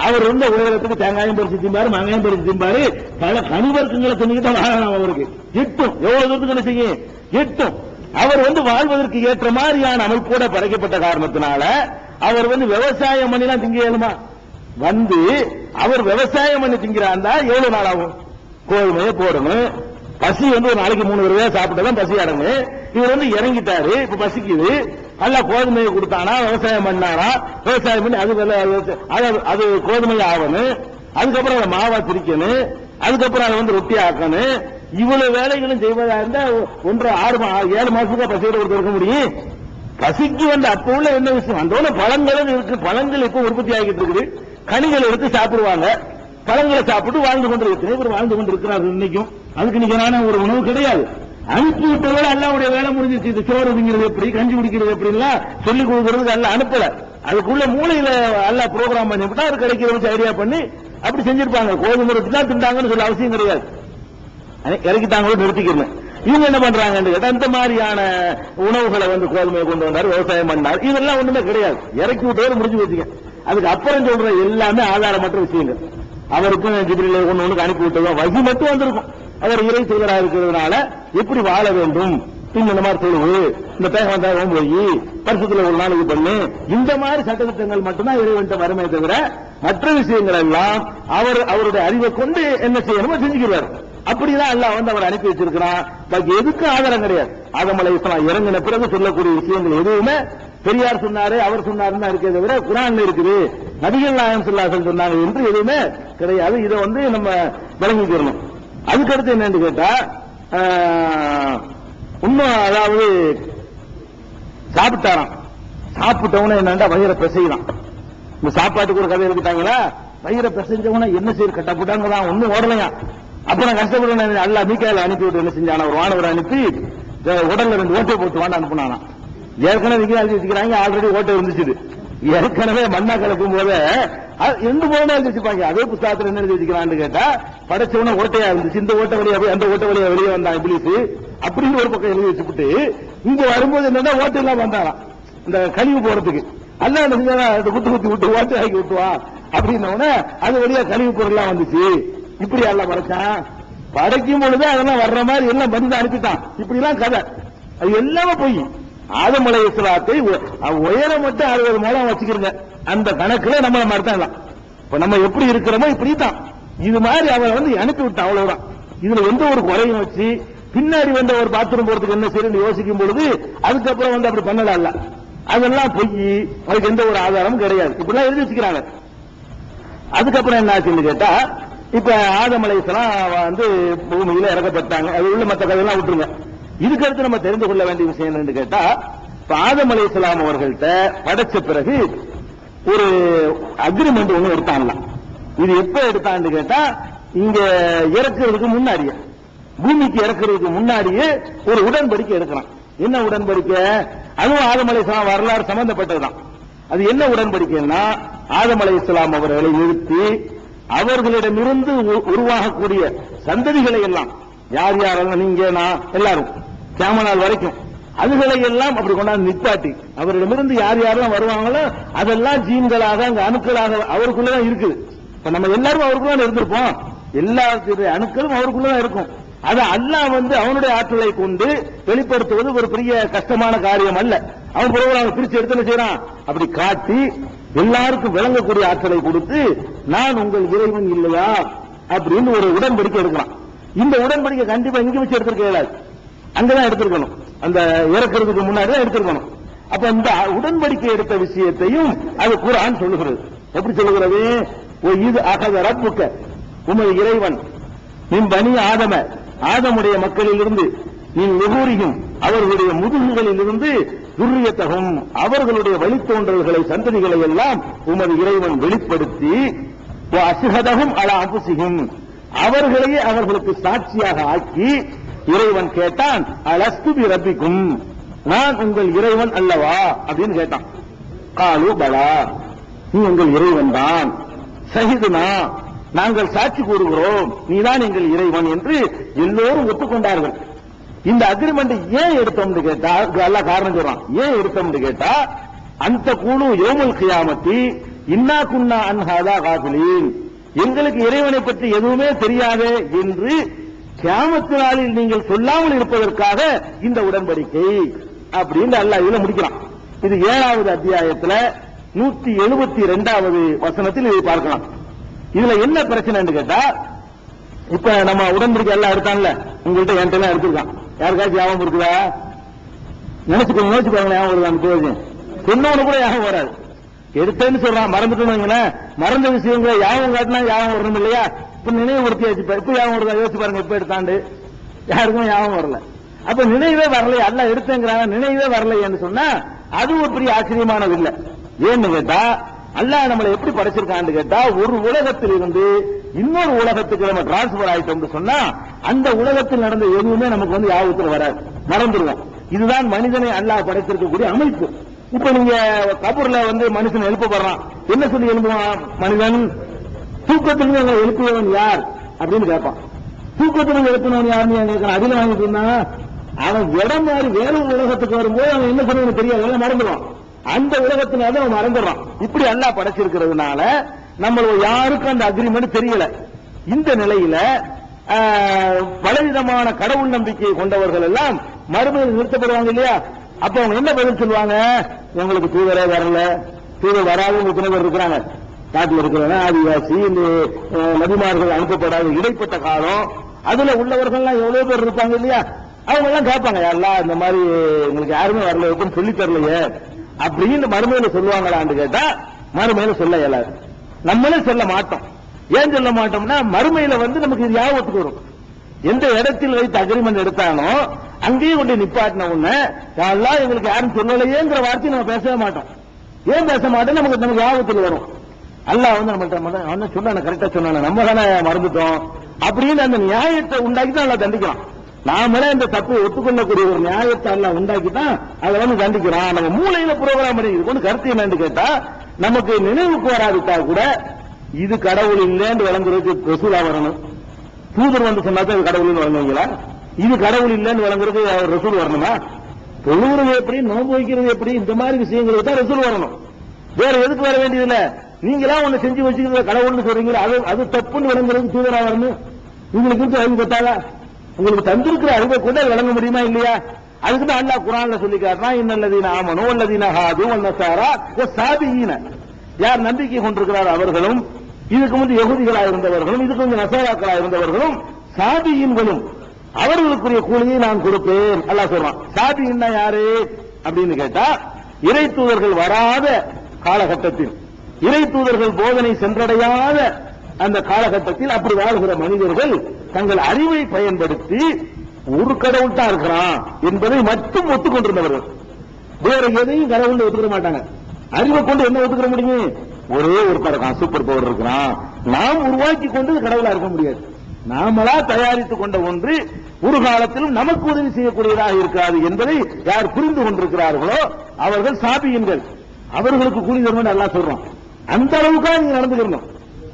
அவர் வந்து உலகத்துக்கு தேங்காயும் பறிச்சு திம்பாரு, மாங்காயும் பறிச்சு திம்பாரு, பல கனிவர்க்கங்களை தின்னுக்கிட்ட வாழலாம். அவருக்கு எட்டும், எவ்வளவு தூரத்துக்கு என்ன செய்யும் எட்டும். அவர் வந்து வாழ்வதற்கு ஏற்ற மாதிரியான அமைப்போட படைக்கப்பட்ட காரணத்தினால அவர் வந்து விவசாயம் பண்ணிலாம் திங்க இயலுமா? வந்து அவர் விவசாயம் பண்ணி திங்கிறான் எவ்வளவு நாள் ஆகும்? கோதுமையை போடணும். பசி வந்து ஒரு நாளைக்கு 3 தடவை சாப்பிட்டதான் பசி அடங்கும். இவர் வந்து இறங்கிட்டாரு, இப்ப பசிக்குது. நல்லா கோதுமையை கொடுத்தானா, விவசாயம் பண்ணாரா, விவசாயம் பண்ணி அது கோதுமை ஆகணும். அதுக்கப்புறம் அதை மாவா திரிக்கணும். அதுக்கப்புறம் அதை வந்து ரொட்டி ஆக்கணும். இவ்வளவு வேலைகளும் செய்வதா இருந்தா 7 மாசத்துக்கு பசியோட இருக்க முடியும். பசிக்கு வந்து அப்ப உள்ள என்ன விஷயம், அந்த பழங்களும் இருக்கு. பழங்கள் இப்ப உற்பத்தி ஆகிட்டு இருக்குது. கனிகள் எடுத்து சாப்பிடுவாங்க. பழங்களை சாப்பிட்டு வாழ்ந்து கொண்டு இவர் வாழ்ந்து கொண்டு இருக்கிறார். இன்னைக்கும் அதுக்கு நிகரான ஒரு உணவு கிடையாது. அனுப்பி விட்டதோட அல்லாவுடைய வேலை முடிஞ்சிச்சு. இது சோறு திங்கிறது எப்படி, கஞ்சி குடிக்கிறது எப்படிலாம் சொல்லிக் கொடுக்கறதுக்கு அல்ல அனுப்பல. அதுக்குள்ள மூளையில அல்ல ப்ரோக்ராம் பண்ணிவிட்டா அது கிடைக்கிற வச்சு ஐடியா பண்ணி அப்படி செஞ்சிருப்பாங்க. கோதுமை ரொட்டி தான் திண்டாங்கன்னு சொல்ல அவசியம் கிடையாது. இறக்கிட்டாங்களோ நிறுத்திக்கணும். இவங்க என்ன பண்றாங்க, அந்த மாதிரியான உணவுகளை வந்து கோதுமையை கொண்டு வந்தார், விவசாயம் பண்ணார். இதெல்லாம் ஒண்ணுமே கிடையாது. இறக்கி விட்டோடு முடிஞ்சு வச்சுக்க. அதுக்கு அப்புறம் சொல்ற எல்லாமே ஆதாரமற்ற விஷயங்கள். அவருக்கும் ஜிப்ரீல் ஒண்ணு அனுப்பி விட்டதோ வகி மட்டும் வந்திருக்கும். அவர் இறை தூதராக இருக்கிறதுனால எப்படி வாழ வேண்டும் இந்த மாதிரி தொழுவு, இந்த பேகம் போய் வருஷத்துல ஒரு நாள் இது பண்ணு, இந்த மாதிரி சட்டத்திட்டங்கள் மட்டும்தான் இறைவன் வருமே தவிர மற்ற விஷயங்கள் எல்லாம் அவருடைய அறிவை கொண்டு என்ன செய்யணுமோ செஞ்சுக்கிறார். அப்படிதான் அல்லாஹ் அவர் அனுப்பி வச்சிருக்கிறான். பாக்கி எதுக்கும் ஆதாரம் கிடையாது. ஆதம் அலைஹிஸ்ஸலாம் இறங்கின பிறகு சொல்லக்கூடிய விஷயங்கள் எதுவுமே பெரியார் சொன்னாரு அவர் சொன்னாருன்னு இருக்கே தவிர குர்ஆன்ல இருக்குது, நபிகள் நாயகம் ஸல்லல்லாஹு அலைஹி வஸல்லம் சொன்னாங்க என்று எதுவுமே கிடையாது. இதை நம்ம விளங்கிக்கிறணும். அதுக்கடுத்து என்னன்னு கேட்டா, இன்னும் அதாவது சாப்பிட்டாராம், சாப்பிட்டவன என்னண்டா வயிறை பிசையலாம். இந்த சாப்பாட்டுக்கு ஒரு கதை எடுத்துட்டாங்களா, வயிறை பிசைஞ்சவன என்ன செய்ய கட்டப்பட்டாங்க தான் ஒன்னும் ஓடலையா. அப்ப நான் கஷ்டப்படுறேன். அல்லாஹ் மீகாயில அனுப்பி விட்டு என்ன செஞ்சான, ஒரு வானவரை அனுப்பி உடல்ல 2 ஓட்டை போட்டு வாண்ட அனுப்புனானா. ஏற்கனவே எழுதி வச்சுக்கிறாங்க, ஆல்ரெடி ஓட்டை இருந்துச்சு. ஏற்கனவே மண்ணா கலக்கும் போது 2 போனா எழுதி வச்சுப்பாங்க. அதே புத்தகத்துல என்ன எழுதி வச்சுக்கிறான்னு கேட்டா, படைச்சவன ஓட்டையா இருந்துச்சு, இந்த ஓட்டை வழியா போய் அந்த ஓட்டை வழியா வெளியே வந்தான் இப்ளீஸ் அப்படின்னு ஒரு பக்கம் எழுதி வச்சுட்டு, இங்க வரும்போது என்னன்னா ஓட்டை எல்லாம் வந்தாராம் இந்த கழிவு போறதுக்கு. அல்லாஹ் என்ன செஞ்சா, குத்து குத்தி விட்டு ஓட்டை ஆக்கி விட்டுவா அப்படின்னோடனே அது வழியா கழிவு பொருள் எல்லாம் வந்துச்சு. இப்படி எல்லாம் படைச்சான். படைக்கும் பொழுது அதெல்லாம் வர்ற மாதிரி எல்லாம் மனிதன் அனுப்பிட்டான். இப்படி எல்லாம் கதை, அது எல்லாமே போய் ஆதம் அலைஹிஸ்ஸலாத்தை உயரம் மட்டும் 60 முழம் வச்சுக்கிறங்க, அந்த கணக்குல நம்மள மறுத்தாங்களாம். இப்ப நம்ம எப்படி இருக்கிறோமோ இப்படித்தான். இது மாதிரி அவரை அனுப்பி விட்டான், அவ்வளவுதான். இதுல எந்த ஒரு குறையும் வச்சு பின்னாடி ஒரு பாத்ரூம் போறதுக்கு என்ன செய்யணும் யோசிக்கும் பொழுது அதுக்கப்புறம் அப்படி பண்ணல. அதெல்லாம் பொய், அதுக்கு எந்த ஒரு ஆதாரமும் கிடையாது. இப்படிலாம் எழுதி வச்சுக்கிறாங்க. அதுக்கப்புறம் என்ன ஆச்சுன்னு கேட்டா, இப்ப ஆதம் அலைஹிஸ்ஸலாம் பூமியில இறக்கப்பட்டாங்க. அது உள்ள மற்ற கதையெல்லாம் விட்டுருங்க. இதுக்கு அடுத்து நம்ம தெரிந்து கொள்ள வேண்டிய விஷயம் என்னன்னு கேட்டா, இப்ப ஆதம் அலைஹிஸ்ஸலாம் அவர்கள்ட்ட படைச்ச பிறகு ஒரு அக்ரிமெண்ட் ஒண்ணு எடுத்தாங்களாம். இது எப்ப எடுத்தான்னு கேட்டா, இங்க இறக்குறதுக்கு முன்னாடியே, பூமிக்கு இறக்குறதுக்கு முன்னாடியே ஒரு உடன்படிக்கை எடுக்கிறான். என்ன உடன்படிக்கை? அதுவும் ஆதம் அலைஹிஸ்ஸலாம் வரலாறு சம்பந்தப்பட்டதுதான். அது என்ன உடன்படிக்கைன்னா, ஆதம் அலைஹிஸ்ஸலாம் அவர்களை நிறுத்தி அவர்களிடமிருந்து உருவாகக்கூடிய சந்ததிகளை எல்லாம், யார் யாரெல்லாம் நீங்க நான் எல்லாரும் கியாம நாள் வரைக்கும் அதுகளை எல்லாம் அப்படி கொண்டாந்து நிப்பாட்டி, அவரிடமிருந்து யார் யாரெல்லாம் வருவாங்களோ அதெல்லாம் ஜீன்களாக அங்க அணுக்களாக அவருக்குள்ளதான் இருக்குது. இப்ப நம்ம எல்லாரும் அவருக்குள்ள இருந்திருப்போம், எல்லா அணுக்களும் அவருக்குள்ளதான் இருக்கும். அதை அல்லாஹ் அவனுடைய ஆற்றலை கொண்டு வெளிப்படுத்துவது ஒரு பெரிய கஷ்டமான காரியம் அல்ல. அவன் பிறகு பிரிச்சு எடுத்து செய்யறான், அப்படி காட்டி எல்லாருக்கும் விளங்கக்கூடிய ஆற்றலை கொடுத்து, நான் உங்கள் இறைவன் இல்லையா அப்படின்னு ஒரு உடன்படிக்கை எடுக்கிறான். இந்த உடன்படிக்கை கண்டிப்பா இங்க வச்சு எடுத்திருக்க இயலாது, அங்கதான் எடுத்திருக்கணும். அந்த இறக்கிறதுக்கு முன்னாடி தான் எடுத்திருக்கணும். அப்ப இந்த உடன்படிக்கை எடுத்த விஷயத்தையும் அது குர்ஆன் சொல்லுகிறது. எப்படி சொல்லுகிறது? இது அகத ரப்புக்க, உமது இறைவன், நின் பனி ஆதம, ஆதமுடைய மக்களில் இருந்து, நின் நுகூரியும் அவர்களுடைய முதுகுகளில் இருந்து, துர்ரியத்தகும் அவர்களுடைய வழித்தோன்றல்களை சந்ததிகளை எல்லாம் உமது இறைவன் வெளிப்படுத்தி, அசுகதகும் அலா அபுசிகும் அவர்களையே அவர்களுக்கு சாட்சியாக ஆக்கி இறைவன் கேட்டான், அலஸ்து பி ரப்பிக்கும், நான் உங்கள் இறைவன் அல்லவா அப்படின்னு கேட்டான். காலு பலா, நீ உங்கள் இறைவன் தான். ஷஹீதுனா, நாங்கள் சாட்சி கூறுகிறோம் நீதான் எங்கள் இறைவன் என்று எல்லோரும் ஒத்துக்கொண்டார்கள். இந்த அக்ரிமெண்ட் ஏன் எடுத்தோம்னு கேட்டா, அல்லாஹ் காரணம் சொல்றான். ஏன் எடுத்தோம்னு கேட்டா, அந்த குழு யௌமுல் கியாமத்தி இன்னா குன்னா அன் ஹாதா காஃபிலீன், எங்களுக்கு இறைவனை பற்றி எதுவுமே தெரியாது என்று கியாமத்து நாளில் நீங்கள் சொல்லாமல் இருப்பதற்காக இந்த உடன்படிக்கை அப்படின்னு அல்லாஹ் இதுல முடிக்கிறான். இது 7வது அத்தியாயத்துல 172வது வசனத்தில் இதை பார்க்கலாம். இதுல என்ன பிரச்சனைன்னு கேட்டா, இப்ப நம்ம உடன்படிக்கை எல்லாம் எடுத்தான்ல, உங்கள்கிட்ட என்கிட்ட எல்லாம் எடுத்திருக்கான். யாருக்காச்சும் ஞாபகம் இருக்குதா? நினைச்சுக்கோங்க, ஞாபகம் வருதான். சொன்னவனு கூட ஞாபகம் வராது. எடுத்தேன்னு சொல்றான், மறந்துட்டு மறந்த விஷயங்களை ஞாபகம் காட்டினா ஞாபகம் வரணும் இல்லையா? இப்ப நினைவுபடுத்தி வச்சு இப்ப ஞாபகம் வருதா? யோசிச்சு பாருங்க, இப்ப எடுத்தாண்டு யாருக்கும் ஞாபகம் வரல. அப்ப நினைவே வரல, எல்லாம் எடுத்தேங்கிறாங்க, நினைவே வரலைன்னு சொன்னா அது ஒரு பெரிய ஆச்சரியமானது இல்ல. ஏன்னு கேட்டா, அல்லாஹ் நம்மளை எப்படி படைச்சிருக்கான்னு கேட்டா, ஒரு உலகத்தில் இருந்து இன்னொரு உலகத்துக்கு நம்ம டிரான்ஸ்பர் ஆயிட்டோம்னு சொன்னா அந்த உலகத்தில் நடந்த எதுவுமே நமக்கு யாபத்துல வராது, மறந்துடுவோம். இதுதான் மனிதனை அல்லாஹ் படைத்திருக்கக்கூடிய அமைப்பு. இப்ப நீங்க கபூர்ல மனுஷன் எழுப்பப்படுறான், என்ன சொல்லி எழுப்புவான்? மனிதன் தூக்கத்திலிருந்து எழுப்பியவன் யார் அப்படின்னு கேட்பான். தூக்கத்திலிருந்து எழுப்பினவன் யாருன்னு கேட்கறான். அதில் வாங்கிட்டு இருந்தா அவன் இடம் மாறி வேற ஒரு உலகத்துக்கு வரும்போது அவன் என்ன சொல்லுவான்னு தெரியாது, மறந்துடுவான். அந்த உலகத்தினால அவன் மறந்துடுறான். இப்படி அல்லாஹ் படைச்சிருக்கிறதுனால நம்ம யாருக்கும் அந்த அக்ரிமெண்ட் தெரியல. இந்த நிலையில பலவிதமான கடவுள் நம்பிக்கையை கொண்டவர்கள் எல்லாம் மறுமையில் நிறுத்தப்படுவாங்க இல்லையா? அப்ப அவங்க என்ன பதில் சொல்லுவாங்க? எங்களுக்கு தூதரே வரல, தூதர் வராத எத்தனை பேர் இருக்கிறாங்க நாட்டில் இருக்கிறவங்க, ஆதிவாசி, இந்த நபிமார்கள் அனுப்பப்படாத இடைப்பட்ட காலம், அதுல உள்ளவர்கள்லாம் எவ்வளவு பேர் இருப்பாங்க இல்லையா? அவங்க எல்லாம் கேட்பாங்க, யாரெல்லாம் இந்த மாதிரி எங்களுக்கு யாருமே வரல, எப்படின்னு சொல்லி தரலையே அப்படின்னு மறுமையில சொல்லுவாங்களான்னு கேட்டா மறுமையில சொல்ல இயலாது. நம்மளே சொல்ல மாட்டோம். ஏன் சொல்ல மாட்டோம்னா மறுமையில நமக்கு இது ஞாபகத்துக்கு வரும். எந்த இடத்தில் வைத்து அக்ரிமெண்ட் எடுத்தானோ அங்கேயும் கொண்டு நிப்பாட்டின உடனே யாரெல்லாம் எங்களுக்கு யாரும் சொல்லலையேங்கிற வார்த்தையை நம்ம பேசவே மாட்டோம். ஏன் பேச மாட்டோம்? நமக்கு ஞாபகத்தில் வரும். அல்லாஹ் நம்மள்ட்ட சொன்ன கரெக்டா சொன்ன நம்ம தானே மறந்துட்டோம் அப்படின்னு அந்த நியாயத்தை உண்டாக்கி தான் அல்ல தண்டிக்கலாம். நாமளே இந்த தப்பை ஒத்துக்கொள்ளக்கூடிய ஒரு நியாயத்தை எல்லாம் உண்டாக்கி தான் அதை தண்டிக்கிறான். நம்ம மூளையில புரோகிராம் பண்ணி கொண்டு கருத்து என்னன்னு கேட்டா நமக்கு நினைவுக்கு வராதுட்டா கூட இது கடவுள் இல்லைன்னு விளங்குறதுக்கு ரசூலா வரணும். தூதர் சொன்னா இது கடவுள்னு வழங்குவீங்களா? இது கடவுள் இல்லைன்னு விளங்குறது ரசூல் வரணுமா? தொழுகிறது எப்படி, நோன்பு வைக்கிறது எப்படி, இந்த மாதிரி விஷயங்களுக்கு தான் ரசூல் வரணும். வேற எதுக்கு வர வேண்டியதில்லை. நீங்களா ஒண்ணு செஞ்சு வச்சுக்கிறது கடவுள்னு சொல்றீங்களா, அது தப்புன்னு விளங்குறதுக்கு தூதரா வரணும். உங்களுக்கு அறிவு பத்தாதா? உங்களுக்கு தந்திருக்கிற அறிவை கூட விளங்க முடியுமா இல்லையா? அதுக்கு தான் அல்லாஹ் குர்ஆன்ல சொல்லி காட்டுறான், இன்னல்லதீன ஆமனு வல்லதீன ஹாது வன்னஸாரா வஸாபியீன. யார் நம்பிக்கை கொண்டிருக்கிறார் அவர்களும், இதுக்கு முன்பு யகூதிகளாக இருந்தவர்களும், இதுக்கு முன்பு நஸாராக்களாக இருந்தவர்களும், சாபியீன்களும் அவர்களுக்குரிய கூலியை நான் கொடுப்பேன் அல்லாஹ் சொல்றான். சாபியீன்னா யாரு அப்படின்னு கேட்டா இறை தூதர்கள் வராத காலகட்டத்தில், இறை தூதர்கள் போதனை சென்றடையாத அந்த காலகட்டத்தில் அப்படி வாழ்கிற மனிதர்கள் தங்கள் அறிவை பயன்படுத்தி ஒரு கடவுள் தான் இருக்கிறான் என்பதை மட்டும் ஒத்துக்கொண்டிருந்தவர்கள். வேற எதையும் கடவுள் ஒத்துக்க மாட்டாங்க. அறிவை கொண்டு என்ன ஒத்துக்க முடியும்? ஒரே ஒரு சூப்பர் பவர் இருக்கிறான், நாம் உருவாக்கி கொண்டு கடவுளா இருக்க முடியாது. நாமளா தயாரித்துக் கொண்ட ஒன்று ஒரு காலத்திலும் நமக்கு உதவி செய்யக்கூடியதாக இருக்காது என்பதை யார் புரிந்து கொண்டிருக்கிறார்களோ அவர்கள் சாபியன்கள். அவர்களுக்கு கூலி தருவோம் அல்லாஹ் சொல்றோம். அந்த அளவுக்காக நீங்க நடந்துக்கணும்.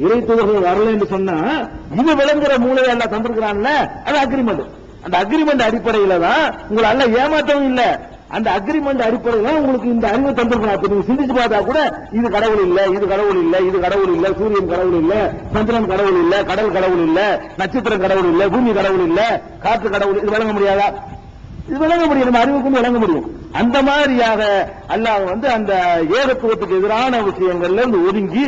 இறை தூதர்கள் வரல என்று சொன்னா இது விளங்குற மூளையை எல்லாம் தந்திருக்கிறான்ல, அது அக்ரிமெண்ட். அந்த அக்ரிமெண்ட் அடிப்படையில தான் உங்களை எல்லாம் ஏமாற்றவும் இல்ல, அந்த அக்ரிமெண்ட் அடிப்படையில உங்களுக்கு இந்த அறிவை தந்திருக்கணும். அப்ப நீங்க சிந்திச்சு பார்த்தா கூட இது கடவுள் இல்ல, இது கடவுள் இல்ல, இது கடவுள் இல்ல, சூரியன் கடவுள் இல்ல, சந்திரன் கடவுள் இல்ல, கடல் கடவுள் இல்ல, நட்சத்திரம் கடவுள் இல்ல, பூமி கடவுள் இல்ல, காற்று கடவுள், இது விளங்க முடியாதா? இது விளங்க முடியும், நம்ம அறிவுக்கும் விளங்க முடியும். அந்த மாதிரியாக அல்லாஹ் அந்த ஏகத்துவத்துக்கு எதிரான விஷயங்கள்ல இருந்து ஒதுங்கி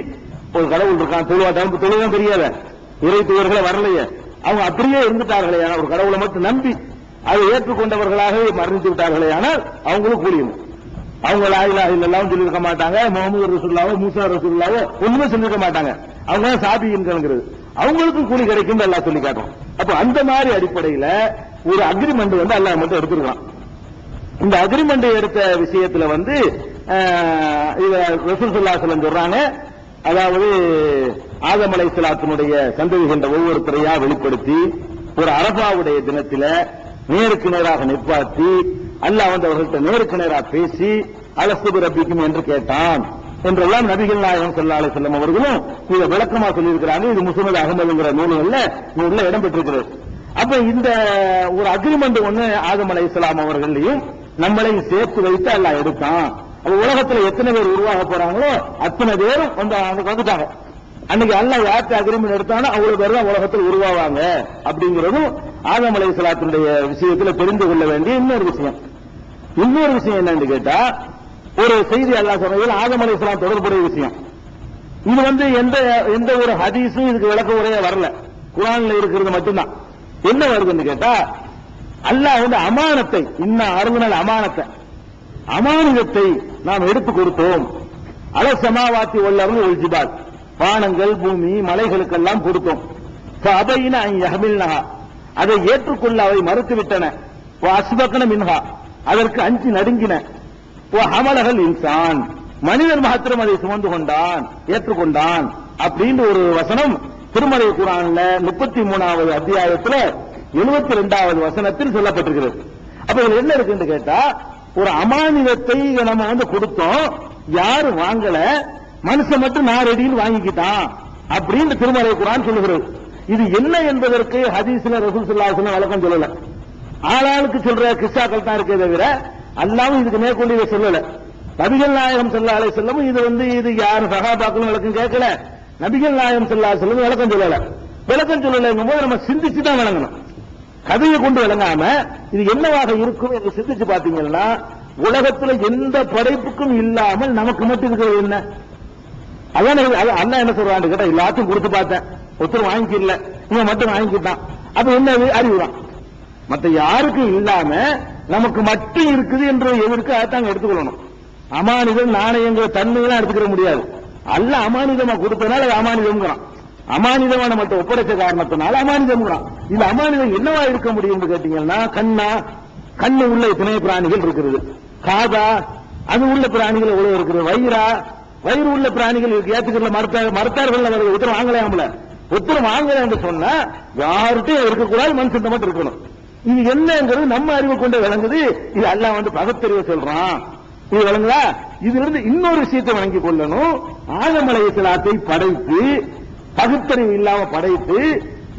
ஒரு கடவுள் இருக்கான், தொழுவாதான் தெரியாத இறை தூதர்களை வரலையே, அவங்க அப்படியே இருந்துட்டார்களே, ஒரு கடவுளை மட்டும் நம்பி அதை ஏற்றுக்கொண்டவர்களாகவே மரணித்து விட்டார்களே, ஆனால் அவங்களும் கூலியும். அவங்க லா இலாஹ இல்லல்லாஹ் சொல்லியிருக்க மாட்டாங்க, முஹம்மது ரசூலுல்லாஹோ மூசா ரசூலுல்லாஹோ ஒண்ணுமே சொல்லியிருக்க மாட்டாங்க. அவங்க சாபியின்கிறது, அவங்களுக்கும் கூலி கிடைக்கும் அல்லாஹ் சொல்லி காட்டும். அப்ப அந்த மாதிரி அடிப்படையில ஒரு அக்ரிமெண்ட் அல்லாஹ் மட்டும் எடுத்துருக்கலாம். இந்த அக்ரிமெண்ட் எடுத்த விஷயத்துல ரசூல் ஸல்லல்லாஹு அலைஹி வஸல்லம் சொல்றாங்க, அதாவது ஆதம் அலைஹிஸ்ஸலாத்தினுடைய சந்ததிகின்ற ஒவ்வொருத்தரையா வெளிப்படுத்தி ஒரு அரபாவுடைய தினத்தில நேருக்கு நேராக நிற்பாட்டி அல்லாஹ் அவர்கள்ட்ட நேருக்கு நேராக பேசி அலஸ்து ரப்பிக்கும் என்று கேட்டான் என்றெல்லாம் நபிகள் நாயகம் ஸல்லல்லாஹு அலைஹி வஸல்லம் அவர்களும் இதை விளக்கமா சொல்லியிருக்கிறாங்க. இது முஸ்னத் அஹ்மதுங்கிற நூல்ல இடம் பெற்றிருக்கிறது. அப்ப இந்த ஒரு அக்ரிமெண்ட் ஆதம் அலைஹிஸ்ஸலாம் அவர்களையும் நம்மளையும் சேர்த்து வைத்து அல்லாஹ் எடுத்தான். உலகத்தில் எத்தனை பேர் உருவாக போறாங்களோ அத்தனை பேரும் வந்துட்டாங்க. அன்னைக்கு அல்லாஹ் யார்கிட்ட அக்ரிமெண்ட் எடுத்தானோ அவ்வளவு பேர் தான் உலகத்தில் உருவாவாங்க அப்படிங்கிறதும் ஆதம் அலைஹிஸ்ஸலாத்துடைய விஷயத்தில் தெரிந்து கொள்ள வேண்டிய இன்னொரு விஷயம். இன்னொரு விஷயம் என்னன்னு கேட்டா, ஒரு செய்தி அல்லாஹ் சொன்னதில் ஆதம் அலைஹிஸ்ஸலாம் தொடர்புடைய விஷயம். இது எந்த ஒரு ஹதீஸும் இதுக்கு விளக்க உரையா வரல, குர்ஆன்ல இருக்கிறது மட்டும்தான். என்ன வருதுன்னு கேட்டா, அல்லாஹ் அமானத்தை அருகுனல் அமானிதத்தை நாம் எடுத்துக் கொடுத்தோம். அலசமாவாத்தி வல்லர்னு ஒரு ஜிபால், வானங்கள் பூமி மலைகளுக்கெல்லாம் கொடுத்தோம். அபையின யஹ்மில்னஹா, அதை ஏற்றுக்கொள்ள அவை மறுத்துவிட்டன. அஸ்பக்ன மின்ஹா, அதற்கு அஞ்சி நடுங்கின. ஹமலஹல் இன்சான், மனிதன் மாத்திரம் அதை சுமந்து கொண்டான், ஏற்றுக்கொண்டான் அப்படின்னு ஒரு வசனம் திருமறை குர்ஆன்ல 33வது அத்தியாயத்துல 72வது வசனத்தில் சொல்லப்பட்டிருக்கிறது. அப்ப இதுல என்ன இருக்குன்னு கேட்டா, ஒரு அமானிதத்தை நம்ம கொடுத்தோம், யாரு வாங்கல, மனுஷன் மட்டும் நான் ரெடின்னு வாங்கிக்கிட்டான் அப்படின்னு திருமறை குர்ஆன் சொல்லுகிறது. இது என்ன என்பதற்கு ஹதீஸ்ல ரசூல் ஸல்லல்லாஹு அலைஹி வஸல்லம் விளக்கம் சொல்லல. ஆளாளுக்கு சொல்ற கிஸ்ஸாக்கள் தான் இருக்கே தவிர அல்லாஹ் இதுக்கு மேற்கொண்டு இதை சொல்லல. நபிகள் நாயகம் ஸல்லல்லாஹு அலைஹி வஸல்லம் இது யார் சஹாபாக்களும் விளக்கம் கேட்கல, நபிகள் நாயகம் ஸல்லல்லாஹு அலைஹி வஸல்லம் விளக்கம் சொல்லல. விளக்கம் சொல்லலைங்கும் போது நம்ம சிந்திச்சு தான் விளங்கணும். கதையை கொண்டு விளங்காம இது என்னவாக இருக்கும் என்று சிந்திச்சு பாத்தீங்கன்னா, உலகத்துல எந்த படைப்புக்கும் இல்லாமல் நமக்கு மட்டும் இருக்கிறது என்ன? அதான் அண்ணா என்ன சொல்றான்னு கேட்டா, எல்லாத்தையும் கொடுத்து பார்த்தேன், ஒருத்தர் வாங்கிக்கல, இவன் மட்டும் வாங்கிக்கிட்டான். அப்ப என்னது? அறிவுதான். மற்ற யாருக்கும் இல்லாம நமக்கு மட்டும் இருக்குது என்று எதற்கு அதாங்க எடுத்துக்கொள்ளணும். அமானிதம் நாணயங்கள் தன்மையெல்லாம் எடுத்துக்கிற முடியாது. அல்ல அமானிதமா கொடுத்தனால அது அமானிதம்ங்கிறான். அமானிதமான மட்டும் ஒப்படைச்ச காரணத்தினால அமானிதம்ங்கிறான். இந்த அமானிதம் என்னவா இருக்க முடியும் கேட்டீங்கன்னா, கண்ணு உள்ள துணை பிராணிகள் இருக்கிறது, காதா அது உள்ள பிராணிகள் எவ்வளவு இருக்கிறது, வயிறு உள்ள பிராணிகள் ஏத்துக்கிறல மறுத்தார்கள். உத்தரவு வாங்கலாம்ல, உத்தரவு வாங்கல என்று சொன்னா யார்கிட்டையும் இருக்கக்கூடாது, மனுஷன் மட்டும் இருக்கணும். இது என்னங்கிறது நம்ம அறிவு கொண்டு விளங்குது. இது அல்லாஹ் பகுத்தறிவு சொல்றான். இது விளங்குதா? இதுல இருந்து இன்னொரு விஷயத்தை வழங்கிக் கொள்ளணும். ஆதம் அலைஹிஸ்ஸலாத்தை படைத்து பகுத்தறிவு இல்லாம படைத்து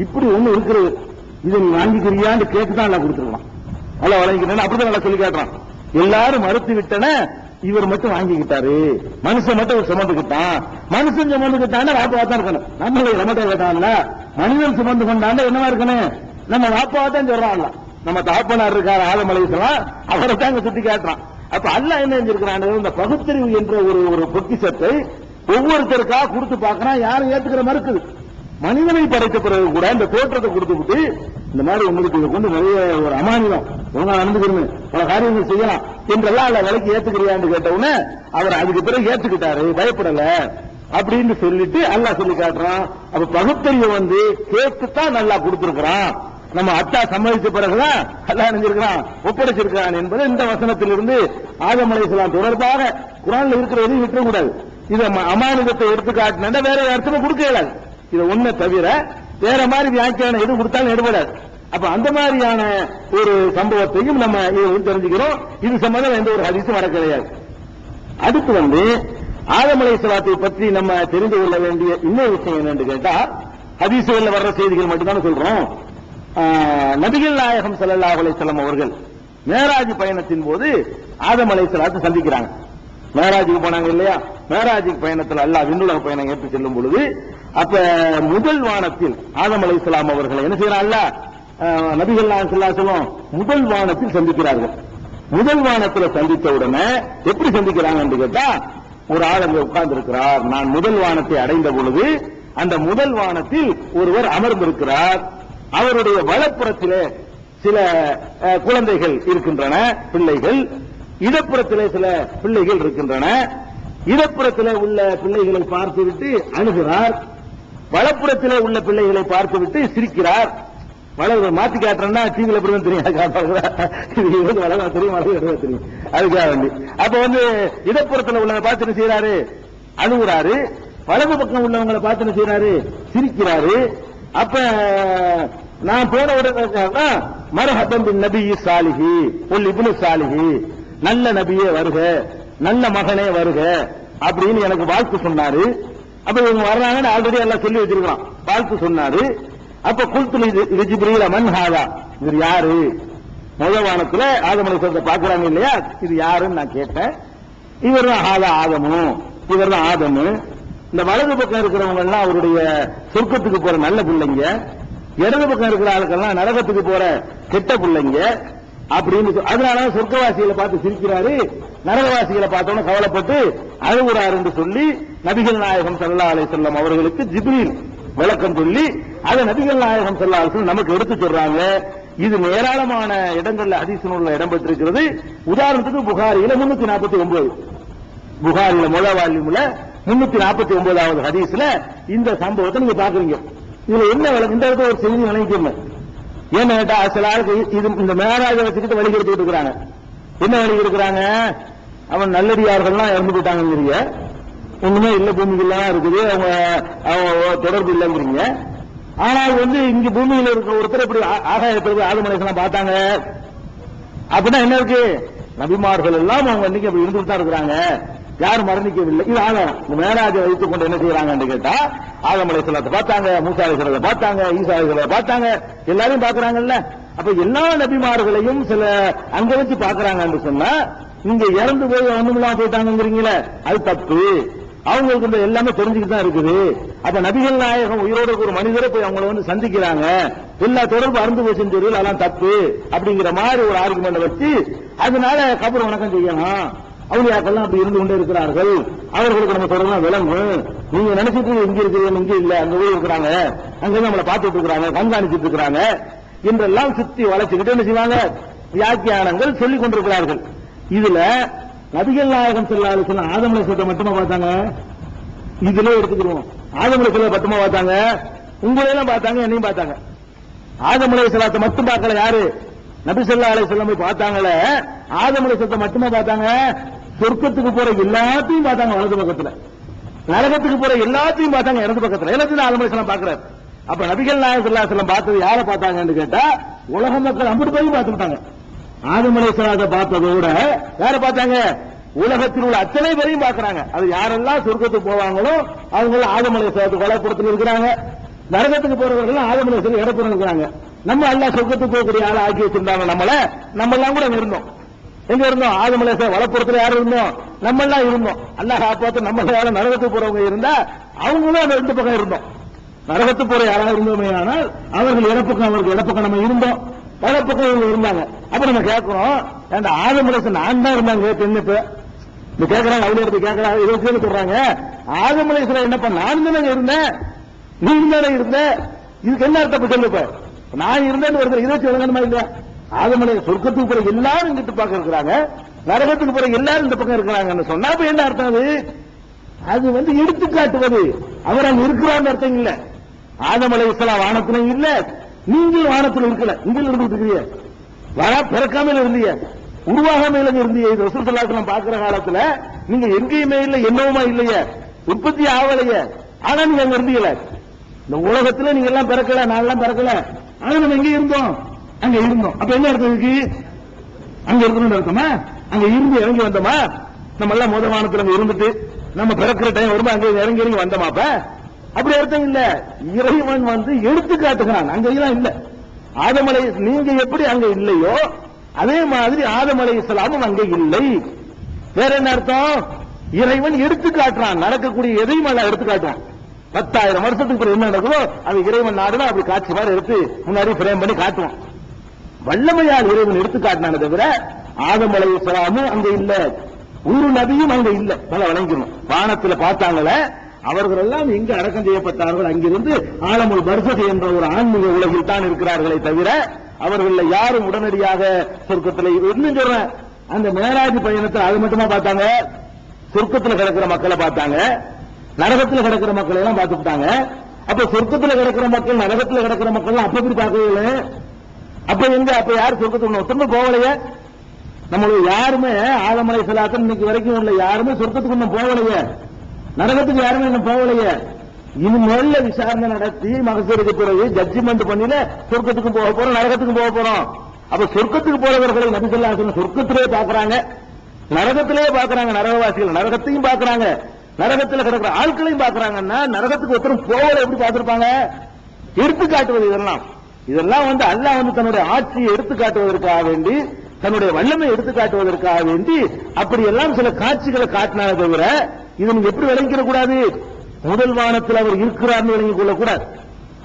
இப்படி ஒண்ணு இருக்கிறது, இதை நீ வாங்கிக்கிறியான்னு கேட்டுதான் எல்லாம் கொடுத்துருக்கான். நல்லா வழங்கிக்கிறேன் அப்படிதான் நல்லா சொல்லி காட்டுறான். எல்லாரும் மறுத்து விட்டன, இவர் மட்டும் வாங்கிக்கிட்டாரு. மனுஷன் மட்டும் சுமந்துக்கிட்டான். மனுஷன் சுமந்துக்கிட்டான் வாப்பாவா தான் இருக்கணும். நம்மளை நம்மகிட்ட கேட்டான்ல, மனிதன் சுமந்து கொண்டாண்ட என்னவா இருக்கணும்? நம்ம வாப்பாவா தான் சொல்றான்ல. நம்ம தாப்பனார் இருக்காரு ஆதம் அலைஹிஸ்ஸலாம், அவரை தாங்க சுட்டி காட்டுறான். அப்ப அல்லாஹ் என்ன செஞ்சிருக்கிறான்? இந்த பகுத்தறிவு என்ற ஒரு பொக்கிஷத்தை ஒவ்வொருத்தருக்காக கொடுத்து பார்க்கறான். யாரும் ஏத்துக்கிற மறுக்குது. மனிதனை படைத்த பிறகு கூட இந்த தோற்றத்தை கொடுத்துவிட்டு, இந்த மாதிரி உங்களுக்கு இதை கொண்டு நிறைய ஒரு அமானிதம் ஒழுங்கா நடந்துக்கிறீங்க, பல காரியங்கள் செய்யலாம் என்றெல்லாம் அல்ல விலைக்கு ஏத்துக்கிறியான்னு கேட்டவுடனே அவர் அதுக்கு பிறகு ஏத்துக்கிட்டாரு, பயப்படல அப்படின்னு சொல்லிட்டு அல்லாஹ் சொல்லி காட்டுறான். அப்ப பகுத்தறிவு கேட்டுத்தான் நல்லா கொடுத்திருக்கிறான். நம்ம அத்தா சம்மதிச்ச பிறகுதான் அல்லாஹ் நினைச்சிருக்கிறான், ஒப்படைச்சிருக்கிறான் என்பது இந்த வசனத்திலிருந்து ஆதம் அலைஹிஸ்ஸலாம் தொடர்பாக குர்ஆன்ல இருக்கிறதையும் விட்டுறக்கூடாது. இதை அமானிதத்தை எடுத்துக்காட்டினா வேற அர்த்தம் கொடுக்க இயலாது. இதை ஒன்ன தவிர வேற மாதிரி வியாக்கியானம் எது கொடுத்தாலும் எடுபடாது. அப்ப அந்த மாதிரியான ஒரு சம்பவத்தையும் நம்ம தெரிஞ்சுக்கிறோம். இது சம்பந்தம் எந்த ஒரு ஹதீஸும் வர கிடையாது. அடுத்து ஆதம் அலைஹிஸ்ஸலாத்தை பற்றி நம்ம தெரிந்து கொள்ள வேண்டிய இன்னொரு விஷயம் என்னன்னு கேட்டா, ஹதீஸுகள்ல வர்ற செய்திகள் மட்டும்தான் சொல்றோம். நபிகள் நாயகம் ஸல்லல்லாஹு அலைஹி வஸல்லம் அவர்கள் மேராஜ் பயணத்தின் போது ஆதம் அலைஹிஸ்ஸலாத்தை சந்திக்கிறாங்க. மேராஜுக்கு போனாங்க இல்லையா? மேராஜுக்கு பயணத்தில் அல்லாஹ் விண்ணுலக பயணம் ஏற்று செல்லும் பொழுது அப்ப முதல் வானத்தில் ஆதம் அலைஹிஸ்ஸலாம் அவர்களை என்ன செய்யறான்? அல்லாஹ் நபிகள் நாயகம் ஸல்லல்லாஹு அலைஹி வஸல்லம் முதல் வானத்தில் சந்திக்கிறார்கள். முதல் வானத்தில் சந்தித்த உடனே எப்படி சந்திக்கிறாங்க என்று கேட்டா, ஒரு ஆள் அங்கே உட்கார்ந்து இருக்கிறார். நான் முதல் வானத்தை அடைந்த பொழுது அந்த முதல் வானத்தில் ஒருவர் அமர்ந்திருக்கிறார். அவருடைய வலப்புறத்திலே சில குழந்தைகள் இருக்கின்றன, பிள்ளைகள். இடப்புறத்திலே சில பிள்ளைகள் இருக்கின்றன. இடப்புறத்திலே உள்ள பிள்ளைகளை பார்த்துவிட்டு அழுகிறார். வலப்புறத்திலே உள்ள பிள்ளைகளை பார்த்துவிட்டு சிரிக்கிறார். வலது மாத்தி காட்டுறேன்னா டிவியில் எப்படி தெரியும், தெரியும் அதுக்காக வேண்டி. அப்ப இடப்புறத்தில் உள்ளவங்க பார்த்து என்ன செய்யறாரு? அழுகுறாரு. வலது பக்கம் உள்ளவங்களை பார்த்து என்ன செய்யறாரு? சிரிக்கிறாரு. அப்ப நான் போன உடனே மர்ஹபன் பின் நபி சாலிஹி ஒல் இப்னு சாலிஹி, நல்ல நபியே வருக, நல்ல மகனே வருக அப்படின்னு எனக்கு வாழ்த்து சொன்னாரு. அப்ப இவங்க வர்றாங்கன்னு ஆல்ரெடி எல்லாம் சொல்லி வச்சிருக்கான். வாழ்த்து சொன்னாரு. அப்ப குல்துல் ஜிப்ரீல் மன் ஹாதா, இவர் யாரு? முதவானத்துல ஆதம் அலைஹிஸ்ஸலாத்தை பாக்குறாங்க இல்லையா, இது யாருன்னு நான் கேட்டேன். இவர் தான் ஹாதா ஆதமு, இவர் தான் ஆதமு. இந்த வலது பக்கம் இருக்கிறவங்க எல்லாம் அவருடைய சொர்க்கத்துக்கு போற நல்ல பிள்ளைங்க, இடது பக்கம் இருக்கிற ஆளுக்கெல்லாம் நரகத்துக்கு போற கெட்ட பிள்ளைங்க அப்படின்னு. அதனால சொர்க்கவாசிகளை பார்த்து சிரிக்கிறாரு, நரகவாசிகளை பார்த்தோன்னு கவலைப்பட்டு அழுகுறாரு என்று சொல்லி நபிகள் நாயகம் ஸல்லல்லாஹு அலைஹி வஸல்லம் அவர்களுக்கு ஜிப்ரீல் விளக்கம் சொல்லி அதை நபிகள் நாயகம் ஸல்லல்லாஹு அலைஹி வஸல்லம் நமக்கு எடுத்து சொல்றாங்க. இது ஏராளமான இடங்கள்ல ஹதீஸ் நூல்ல இடம்பெற்றிருக்கிறது. உதாரணத்துக்கு புகாரியில 349, புகாரில முதல் வால்யூம்ல 349வது ஹதீஸ்ல இந்த சம்பவத்தை நீங்க பாக்குறீங்க. இதுல என்ன இந்த இடத்துல ஒரு செய்தி நினைக்கணும். ஏன்னு கேட்டா சில ஆளுக்கு இது இந்த மேராஜை வச்சுக்கிட்டு வழி எடுத்துக்கிட்டு இருக்கிறாங்க. என்ன வழி இருக்கிறாங்க? அவன் நல்லடியார்கள்லாம் இறந்து போயிட்டாங்க, ஒண்ணுமே இல்ல, பூமிகள்லாம் இருக்குது, அவங்க தொடர்பு இல்லைங்கிறீங்க. ஆனால் இங்க பூமியில இருக்கிற ஒருத்தர் இப்படி ஆகாயத்திற்கு ஆதம் அலைஹிஸ்ஸலாம் பார்த்தாங்க அப்படின்னா என்ன இருக்கு? நபிமார்கள் எல்லாம் அவங்க இன்னைக்கு அப்படி இருந்துட்டு தான் இருக்கிறாங்க, யாரும் மரணிக்கவில்லை. இது ஆதாரம். இந்த மேராஜை வைத்துக் கொண்டு என்ன செய்யறாங்க கேட்டா, ஆதம் அலைஹிஸ்ஸலாத்தை பார்த்தாங்க, மூசா அலைஹிஸ்ஸலாத்தை பார்த்தாங்க, ஈசா அலைஹிஸ்ஸலாத்தை பார்த்தாங்க, எல்லாரையும் பாக்குறாங்கல்ல. அப்ப எல்லா நபிமார்களையும் சில அங்க வச்சு பாக்குறாங்க என்று சொன்னா, நீங்க இறந்து போய் ஒண்ணுமில்லாம போயிட்டாங்கிறீங்களே, அது தப்பு. அவங்களுக்கு இந்த எல்லாமே தெரிஞ்சுக்கிட்டு தான் இருக்குது. அப்ப நபிகள் நாயகம் உயிரோடு ஒரு மனிதரை போய் அவங்களை வந்து சந்திக்கிறாங்க, எல்லா தொடர்பு அருந்து போச்சுன்னு சொல்லி அதெல்லாம் தப்பு அப்படிங்கிற மாதிரி ஒரு ஆர்குமெண்ட் வச்சு அதனால கபர் வணக்கம் செய்யணும். அவுலியாக்கள்லாம் அப்படி இருந்து கொண்டே இருக்கிறார்கள், அவர்களுக்கு நம்ம தொடர்பு விளங்கும். நீங்க நினைச்சிட்டு இங்க இருக்கிறீங்க, இங்க இல்ல, அங்க போய் இருக்கிறாங்க, அங்க நம்மளை பார்த்துட்டு இருக்கிறாங்க, கண்காணிச்சிட்டு இருக்கிறாங்க என்றெல்லாம் சுத்தி வளைச்சுக்கிட்டு என்ன செய்வாங்க, வியாக்கியானங்கள் சொல்லிக் கொண்டிருக்கிறார்கள். இதுல நபிகள் நாயகம் ஸல்லல்லாஹு அலைஹி வஸல்லம் ஆதம் அலைஹிஸ்ஸலாத்தை மட்டுமா பார்த்தாங்க? இதுல எடுத்துக்கிறோம். ஆதம் அலைஹிஸ்ஸலாத்தை மட்டுமா பார்த்தாங்க? உங்களையெல்லாம் பார்த்தாங்க, என்னையும் பார்த்தாங்க. ஆதம் அலைஹிஸ்ஸலாத்தை மட்டும் பார்க்கல. யாரு? நபி ஸல்லல்லாஹு அலைஹி வஸல்லம் பார்த்தாங்களே, ஆதம் அலைஹிஸ்ஸலாத்தை மட்டுமா பார்த்தாங்க? சொர்க்கத்துக்கு போற எல்லாத்தையும் பார்த்தாங்க வலது பக்கத்துல, நரகத்துக்கு போற எல்லாத்தையும் பார்த்தாங்க இடது பக்கத்துல. எல்லாத்தையும் ஆதம் அலைஹிஸ்ஸலாம் பார்க்கிறார். அப்ப நபிகள் நாயகம் ஸல்லல்லாஹு அலைஹி வஸல்லம் பார்த்தது யாரை பார்த்தாங்கன்னு கேட்டா, உலக மக்கள் அம்பட்டு போய் பார்த்துட்டாங்க. ஆதம் அலைஹிஸ்ஸலாத்தை பார்த்ததோட யாரை பார்த்தாங்க? உலகத்தில் உள்ள அத்தனை பேரையும் பார்க்கறாங்க. அது யாரெல்லாம் சொர்க்கத்துக்கு போவாங்களோ அவங்க ஆதம் அலைஹிஸ்ஸலாத்துக்கு வலப்புறத்தில் இருக்கிறாங்க, நரகத்துக்கு போறவர்கள் ஆதம் அலைஹிஸ்ஸலாம் இடப்புறம் இருக்கிறாங்க. நம்ம அல்லாஹ் சொர்க்கத்துக்கு போகக்கூடிய ஆளை ஆக்கி வச்சிருந்தாங்க. நம்ம எல்லாம் கூட இருந்தோம். எங்க இருந்தோம்? ஆதம் அலைஹிஸ்ஸலாம் வலப்புறத்துல யாரும் இருந்தோம்? நம்ம எல்லாம் இருந்தோம். அல்லாஹ் காப்பாத்து நம்ம யாரும் நரகத்துக்கு போறவங்க இருந்தா அவங்களும் அந்த ரெண்டு பக்கம் இருந்தோம். நரகத்துக்கு போற யாராவது இருந்தோமே ஆனால் அவர்கள் இடப்பக்கம், அவருக்கு இடப்பக்கம் நம்ம இருந்தோம், வலப்பக்கம் இருந்தாங்க. அப்ப நம்ம கேட்கிறோம், அந்த ஆதம் அலைஹிஸ்ஸலாம் நான் தான் இருந்தாங்க பெண்ணு இப்ப கேட்கறாங்க, அவுலியா கேட்கறாங்க, இதை சொல்றாங்க. ஆதம் அலைஹிஸ்ஸலாம் என்னப்பா நான் தானே இருந்தேன், நீ தானே இருந்த, இதுக்கு என்ன அர்த்தம் சொல்லுப்ப? நான் இருந்தேன்னு ஒருத்தர் இதை சொல்லணுமா இல்லையா? ஆதம் அலைஹிஸ்ஸலாம் சொர்க்கத்துக்கு போற எல்லாரும் இங்கிட்டு பக்கம் இருக்கிறாங்க, நரகத்துக்கு போற எல்லாரும் இந்த பக்கம் இருக்கிறாங்கன்னு சொன்னா அப்ப என்ன அர்த்தம்? அது வந்து எடுத்துக்காட்டுவது, அவர் அங்க இருக்கிறான்னு அர்த்தம் இல்ல. ஆதம் அலைஹிஸ்ஸலாம் வானத்திலும் இல்ல, நீங்கள் வானத்தில் இருக்கல, இங்க இருந்துட்டு இருக்கிறீங்க, வர பிறக்காமல் இருந்தீங்க, உருவாகாமல் இருந்தீங்க. இது ரசூல் ஸல்லல்லாஹு அலைஹி வஸல்லம் பார்க்கிற காலத்துல நீங்க எங்கேயுமே இல்ல, என்னவுமா இல்லையே, உற்பத்தி ஆகலையே, ஆனா நீங்க அங்க இருந்தீங்கள. இந்த உலகத்துல நீங்க எல்லாம் பிறக்கல, நான் எல்லாம் பிறக்கல, ஆனா நம்ம எங்க இருந்தோம்? அங்க இருந்தோம். அப்ப என்ன அர்த்தம் இருக்கு? அங்க இருக்கணும்னு அர்த்தமா? அங்க இருந்து இறங்கி வந்தோமா? நம்ம எல்லாம் முதல் வானத்துல அங்க இருந்துட்டு நம்ம பிறக்கிற டைம் வரும்போது அங்க இறங்கி வந்தோமா? அப்படி அர்த்தம் இல்ல. இறைவன் வந்து எடுத்து காட்டுகிறான், அங்க இல்ல. ஆதம் அலைஹிஸ்ஸலாம் நீங்க எப்படி அங்க இல்லையோ அதே மாதிரி ஆதம் அலைஹிஸ்ஸலாமும் அங்கே இல்லை. வேற என்ன அர்த்தம்? இறைவன் எடுத்து காட்டுறான், நடக்கக்கூடிய எதையும் அல்ல எடுத்து காட்டுறான். 10,000 வருஷத்துக்கு பிறகு என்ன நடக்குதோ அது இறைவன் நாடுனா அப்படி காட்சி மாதிரி எடுத்து முன்னாடி பிரேம் பண்ணி காட்டுவான். வல்லமையால் இறைவன் எடுத்து காட்டினானே தவிர ஆதம் அலைஹிஸ்ஸலாமும் அங்க இல்ல, ஒரு நபியும் அங்க இல்ல. நல்லா வணங்கணும். வானத்துல பார்த்தாங்களே, அவர்கள் எல்லாம் எங்க அடக்கம் செய்யப்பட்டார்கள்? அங்கிருந்து ஆலமுல் பர்ஸக் என்ற ஒரு ஆன்மீக உலகில் தான் இருக்கிறார்களே தவிர அவர்கள் யாரும் உடனடியாக சொர்க்கத்தில் இன்னும் சொல்றேன், அந்த மேராஜ் பயணத்தில் அது மட்டுமா பார்த்தாங்க? சொர்க்கத்தில் கிடக்கிற மக்களை பார்த்தாங்க, நரகத்தில் கிடக்கிற மக்களை எல்லாம் பார்த்துட்டாங்க. அப்ப சொர்க்கத்தில் கிடக்கிற மக்கள், நரகத்தில் கிடக்கிற மக்கள் அப்ப எப்படி பார்க்கவே? அப்ப எங்க? அப்ப யார் சொர்க்கத்துக்கு ஒருத்தருமே போகலையே? நம்மளுக்கு யாருமே ஆதம் அலைஹிஸ்ஸலாத்து இன்னைக்கு வரைக்கும் உள்ள யாருமே சொர்க்கத்துக்கு இன்னும் போகலையே, நரகத்துக்கு யாருமே இன்னும் போகலையே. இனிமேல விசாரணை நடத்தி மகசூருக்கு பிறகு ஜட்ஜ்மெண்ட் பண்ணில சொர்க்கத்துக்கு போக போறோம், நரகத்துக்கு போக போறோம். அப்ப சொர்க்கத்துக்கு போறவர்களை நபி ஸல்லல்லாஹு அலைஹி வஸல்லம் சொர்க்கத்திலே பார்க்கறாங்க, நரகத்திலே பார்க்கறாங்க. நரகவாசிகள் நரகத்தையும் பார்க்கறாங்க, நரகத்தில் கிடக்கிற ஆட்களையும் பார்க்கறாங்கன்னா நரகத்துக்கு ஒருத்தரும் போகல எப்படி பார்த்திருப்பாங்க? எடுத்து காட்டுவது இதெல்லாம் வந்து அல்லாஹ் வந்து தன்னுடைய ஆட்சியை எடுத்து காட்டுவதற்காக வேண்டி, தன்னுடைய வல்லமை எடுத்து காட்டுவதற்காக வேண்டி அப்படி எல்லாம் சில காட்சிகளை காட்டினாலே தவிர இது நீங்க எப்படி விளங்கிக்க கூடாது? முதல் வானத்தில் அவர் இருக்கிறார்னு விளங்கிக் கொள்ளக்கூடாது.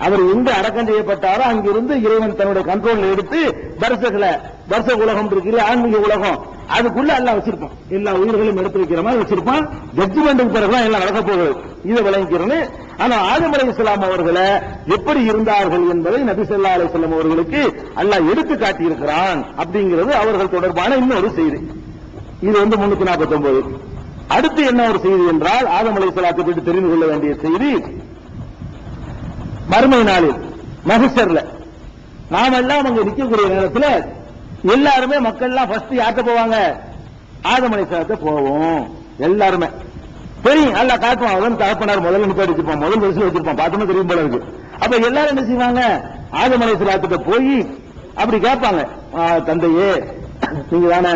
அவர் எங்க அடக்கம் செய்யப்பட்டாரோ அங்கிருந்து இறைவன் தன்னுடைய கண்ட்ரோல் எடுத்து பர்சக் உலகம் இருக்கிற ஆன்மீக உலகம் அதுக்குள்ள எல்லாம் வச்சிருப்பான், எல்லா உயிர்களையும் எடுத்து வைக்கிற மாதிரி வச்சிருப்பான். ஜட்ஜ்மெண்ட்டுக்கு பிறகுதான் எல்லாம் நடக்க போகுது, இதை விளங்கிக்கிறேன்னு. ஆனா ஆதம் அலைஹிஸ்ஸலாம் அவர்களை எப்படி இருந்தார்கள் என்பதை நபி ஸல்லல்லாஹு அலைஹி வஸல்லம் அவர்களுக்கு அல்லாஹ் எடுத்து காட்டியிருக்கிறான் அப்படிங்கிறது அவர்கள் தொடர்பான இன்னொரு செய்தி. இது வந்து 349. அடுத்து என்ன ஒரு செய்தி என்றால், ஆதம் அலைஹிஸ்ஸலாத்தை பற்றி தெரிந்து கொள்ள வேண்டிய செய்தி, மறுமை நாளில் மஹ்ஷர்ல நாம எல்லாம் அங்க நிற்கக்கூடிய நேரத்தில் எல்லாருமே மக்கள் எல்லாம் ஃபர்ஸ்ட் யார்கிட்ட போவாங்க? ஆதம் அலைஹிஸ்ஸலாத்தை போவோம். எல்லாருமே தெரியும், அல்லாஹ் காட்டுவான். அவன் தகப்பனார் முதல்ல நிப்பாட்டி வச்சிருப்பான், முதல் வரிசையில் வச்சிருப்பான், பார்த்தோம்னா தெரியும் போல இருக்கு. அப்ப எல்லாரும் என்ன செய்வாங்க? ஆதம் அலைஹிஸ்ஸலாத்திட்ட போய் அப்படி கேட்பாங்க, தந்தையே நீங்க தானே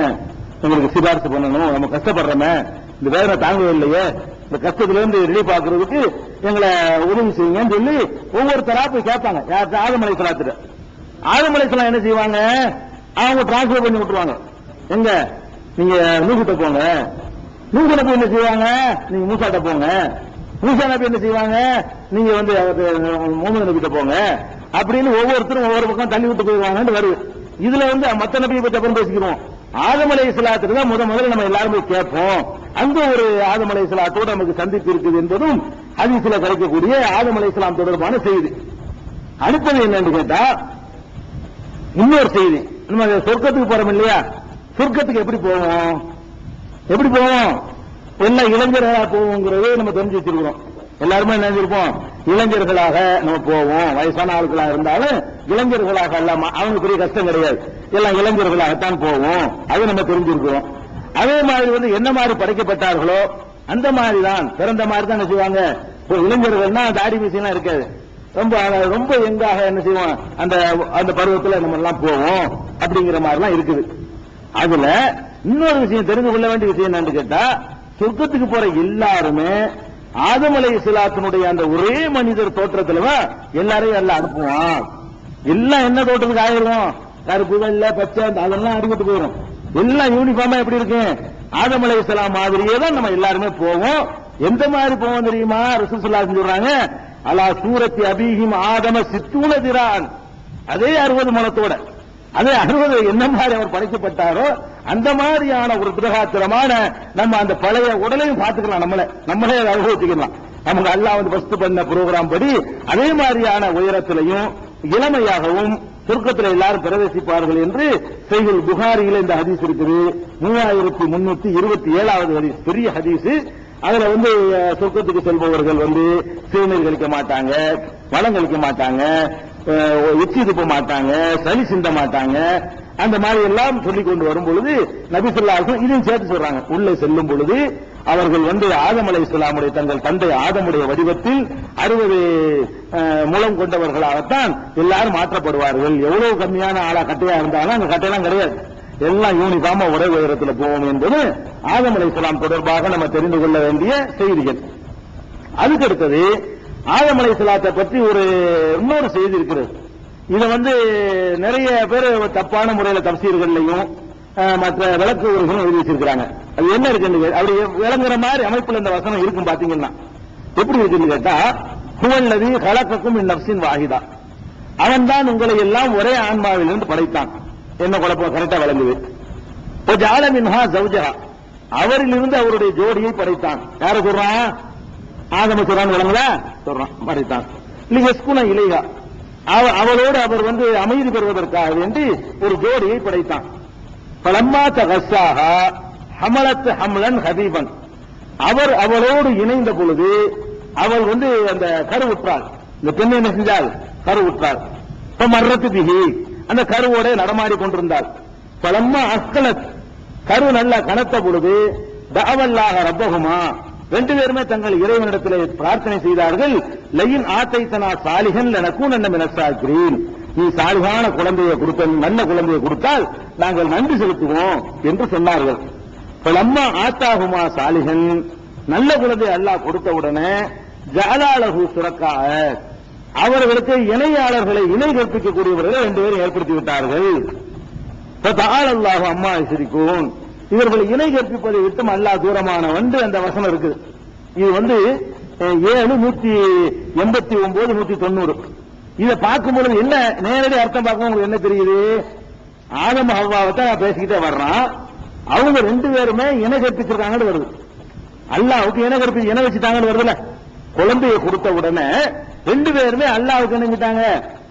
உங்களுக்கு சிபாரிசு பண்ணணும், நம்ம கஷ்டப்படுறோமே, இந்த வேதனை தாங்கவே இல்லையே, இந்த கஷ்டத்திலிருந்து ரிலீஃப் ஆக்குறதுக்கு எங்களை உதவி செய்யுங்கன்னு சொல்லி ஒவ்வொருத்தரா போய் கேட்பாங்க. யார்கிட்ட? ஆதம் அலைஹிஸ்ஸலாத்திட்ட. ஆதம் அலைஹிஸ்ஸலாம் என்ன செய்வாங்க? அவங்க டிரான்ஸ்பர் பண்ணி விட்டுருவாங்க. எங்க? நீங்க நூகிட்ட போங்க, நூஹ் நபி என்ன செய்வாங்க, நீங்க மூசாட்ட போங்க. மூசா நபி என்ன செய்வாங்க, நீங்க வந்து முகமது நபிட்ட போங்க அப்படின்னு ஒவ்வொருத்தரும் ஒவ்வொரு பக்கம் தள்ளி விட்டு போயிடுவாங்கன்னு வருது. இதுல வந்து மத்த நபியை பத்தி அப்புறம் பேசிக்கிறோம். ஆதம் அலைஹிஸ்ஸலாத்துக்கு தான் முதல்ல நம்ம எல்லாருமே கேட்போம். அங்க ஒரு ஆதம் அலைஹிஸ்ஸலாத்தோட நமக்கு சந்திப்பு இருக்குது என்பதும் ஹதீஸ்ல கிடைக்கக்கூடிய ஆதம் அலைஹிஸ்ஸலாம் தொடர்பான செய்தி. அடுத்தது என்னன்னு கேட்டா இன்னொரு செய்தி, நம்ம சொர்க்கத்துக்கு போறோம் இல்லையா, சொர்க்கத்துக்கு எப்படி போவோம், எப்படி போவோம், எல்லாம் இளைஞர்களாக போவோங்கிறதே நம்ம தெரிஞ்சு வச்சிருக்கிறோம். எல்லாருமே என்ன நினைச்சிருப்போம், இளைஞர்களாக நம்ம போவோம். வயசான ஆட்களாக இருந்தாலும் இளைஞர்களாக இல்லாம அவங்க பெரிய கஷ்டம் கிடையாது, எல்லாம் இளைஞர்களாகத்தான் போவோம். அதை நம்ம தெரிஞ்சிருக்கிறோம். அதே மாதிரி வந்து என்ன மாதிரி படைக்கப்பட்டார்களோ அந்த மாதிரி தான், பிறந்த மாதிரி தான் என்ன செய்வாங்க. இளைஞர்கள்னா தாடி மீசையெல்லாம் இருக்காது, ரொம்ப ரொம்ப எங்காக என்ன செய்வோம், அந்த அந்த பருவத்தில் நம்ம எல்லாம் போவோம் அப்படிங்கிற மாதிரிலாம் இருக்குது. அதுல இன்னொரு விஷயம் தெரிந்து கொள்ள வேண்டிய விஷயம் என்னன்னு கேட்டா, சொர்க்கத்துக்கு போற எல்லாருமே ஆதம் அலைஹிஸ்ஸலாத்தினுடைய அந்த ஒரே மனிதர் தோற்றத்துல எல்லாரையும் எல்லாம் அனுப்புவான். எல்லாம் என்ன தோற்றத்துக்கு ஆயிரும், கருப்பு வெள்ளை பச்சை அதெல்லாம் அடிபட்டு போயிடும். எல்லாம் யூனிஃபார்மா எப்படி இருக்கு, ஆதம் அலைஹிஸ்ஸலாம் மாதிரியே தான் நம்ம எல்லாருமே போவோம். எந்த மாதிரி போவோம் தெரியுமா, ரசூலுல்லாஹி ஸல்லல்லாஹு அலைஹி வஸல்லம் சொல்றாங்க, அலா சூரத்தி அபீஹிம் ஆதம 60 திரான், அதே 60 முழத்தோட, அதே 60 என்ன மாதிரி அவர் படைக்கப்பட்டாரோ அந்த மாதிரியான ஒரு பிரகாத்திரமான நம்ம அந்த பழைய உடலையும் பார்த்துக்கலாம், நம்மளே அதை அனுபவிச்சுக்கலாம். நமக்கு அல்லாஹ் வந்து ஃபர்ஸ்ட் பண்ண ப்ரோகிராம் படி அதே மாதிரியான உயரத்திலையும் இளமையாகவும் சொர்க்கத்தில் எல்லாரும் பிரவேசிப்பார்கள் என்று சஹீஹுல் புகாரியில இந்த ஹதீஸ் இருக்குது. 3327வது ஹதீஸ், பெரிய ஹதீஸ். அதுல வந்து சொர்க்கத்துக்கு செல்பவர்கள் வந்து சிறுநீர் கழிக்க மாட்டாங்க, வளம் கழிக்க மாட்டாங்க, எச்சி துப்ப மாட்டாங்க, சளி சிந்த மாட்டாங்க, அந்த மாதிரி எல்லாம் சொல்லிக் கொண்டு வரும் பொழுது நபி ஸல்லல்லாஹு அலைஹி வஸல்லம் இதையும் சேர்த்து சொல்றாங்க. உள்ளே செல்லும் பொழுது அவர்கள் வந்து ஆதம் அலைஹிஸ்ஸலாமுடைய தங்கள் தந்தை ஆதமுடைய வடிவத்தில் 60 முழம் கொண்டவர்களாகத்தான் எல்லாரும் மாற்றப்படுவார்கள். எவ்வளவு கம்மியான ஆளா கட்டையா இருந்தாலும் அந்த கட்டையெல்லாம் கிடையாது, எல்லாம் யூனிஃபார்மா ஒரே உயரத்தில் போவோம் என்பது ஆதம் அலைஹிஸ்ஸலாம் தொடர்பாக நம்ம தெரிந்து கொள்ள வேண்டிய செய்திகள். அதுக்கு அடுத்தது ஆதம் அலைஹிஸ்ஸலாத்தை பற்றி ஒரு இன்னொரு செய்தி இருக்கிறது. இதை வந்து நிறைய பேர் தப்பான முறையில் தப்சீர்கள்லையும் மற்ற விளக்கு உரைகளும் எழுதி வச்சிருக்கிறாங்க. அது என்ன இருக்குன்னு அப்படி விளங்குற மாதிரி அமைப்புல இந்த வசனம் இருக்கும். பாத்தீங்கன்னா எப்படி இருக்குன்னு கேட்டா, ஹுவல்லதி கலக்கக்கும் மின் நஃப்ஸின் வாஹிதா, அவன் தான் உங்களை எல்லாம் ஒரே ஆன்மாவிலிருந்து படைத்தான். என்ன குழப்பம், கரெக்டா விளங்குது. ஜஅல மின்ஹா ஜௌஜஹா, அவரிலிருந்து அவருடைய ஜோடியை படைத்தான். யார சொல்றான், ஆதம சொல்றான்னு விளங்கல சொல்றான், படைத்தான். லியஸ்குன இலைஹா, அவளோடு அவர் வந்து அமைதி பெறுவதற்காக வேண்டி ஒரு ஜோடியை படைத்தான். பலம்மா தகஸ்ஸாஹா ஹமலத் ஹம்லன் ஹபீபன், அவர் அவளோடு இணைந்த பொழுது அவள் வந்து அந்த கருவுற்றாள். இந்த பெண் என்ன செஞ்சால், கருவுற்றாள். மர்ரத்து பிஹி, அந்த கருவோட நடமாடி கொண்டிருந்தாள். பலம்மா அஸ்கலத், கரு நல்ல கனத்த பொழுது தஅவல்லாஹ ரப்பஹுமா, ரெண்டு பேருமே தங்கள் இறைவனிடத்திலே பிரார்த்தனை செய்தார்கள். லயின் ஆத்தைத்தனா சாலிஹன் லனகூனன்ன மினஸ் ஷாக்கிரீன், நீ சாலிகான குழந்தையை கொடுத்த, நல்ல குழந்தையை கொடுத்தால் நாங்கள் நன்றி செலுத்துவோம் என்று சொன்னார்கள். பலம்மா ஆத்தாகுமா சாலிஹன், நல்ல குழந்தை அல்லாஹ் கொடுத்த உடனே ஜஅலஹு சுரக்கா, அவர்களுக்கு இணையாளர்களை இணை கற்பிக்கக்கூடியவர்களை ரெண்டு பேரும் ஏற்படுத்தி விட்டார்கள். தஆலல்லாஹு அம்மா யுஷ்ரிகூன், இவர்கள் இணை கற்பிப்பதை விட்டு அல்லாஹ் தூரமானவன் அந்த வசனம் இருக்குது. இது வந்து 7:189 190. இதை பார்க்கும்போது என்ன நேரடி அர்த்தம் பார்க்கும் உங்களுக்கு என்ன தெரியுது, ஆதம் ஹவ்வாவை தான் பேசிக்கிட்டே வர்றான். அவங்க ரெண்டு பேருமே இணை கற்பிச்சிருக்காங்கன்னு வருது. அல்லாஹ்வுக்கு இணை வச்சுட்டாங்கன்னு வருதுல. குழந்தையை கொடுத்த உடனே ரெண்டு பேருமே அல்லாஹ்வுக்கு இணைஞ்சிட்டாங்க,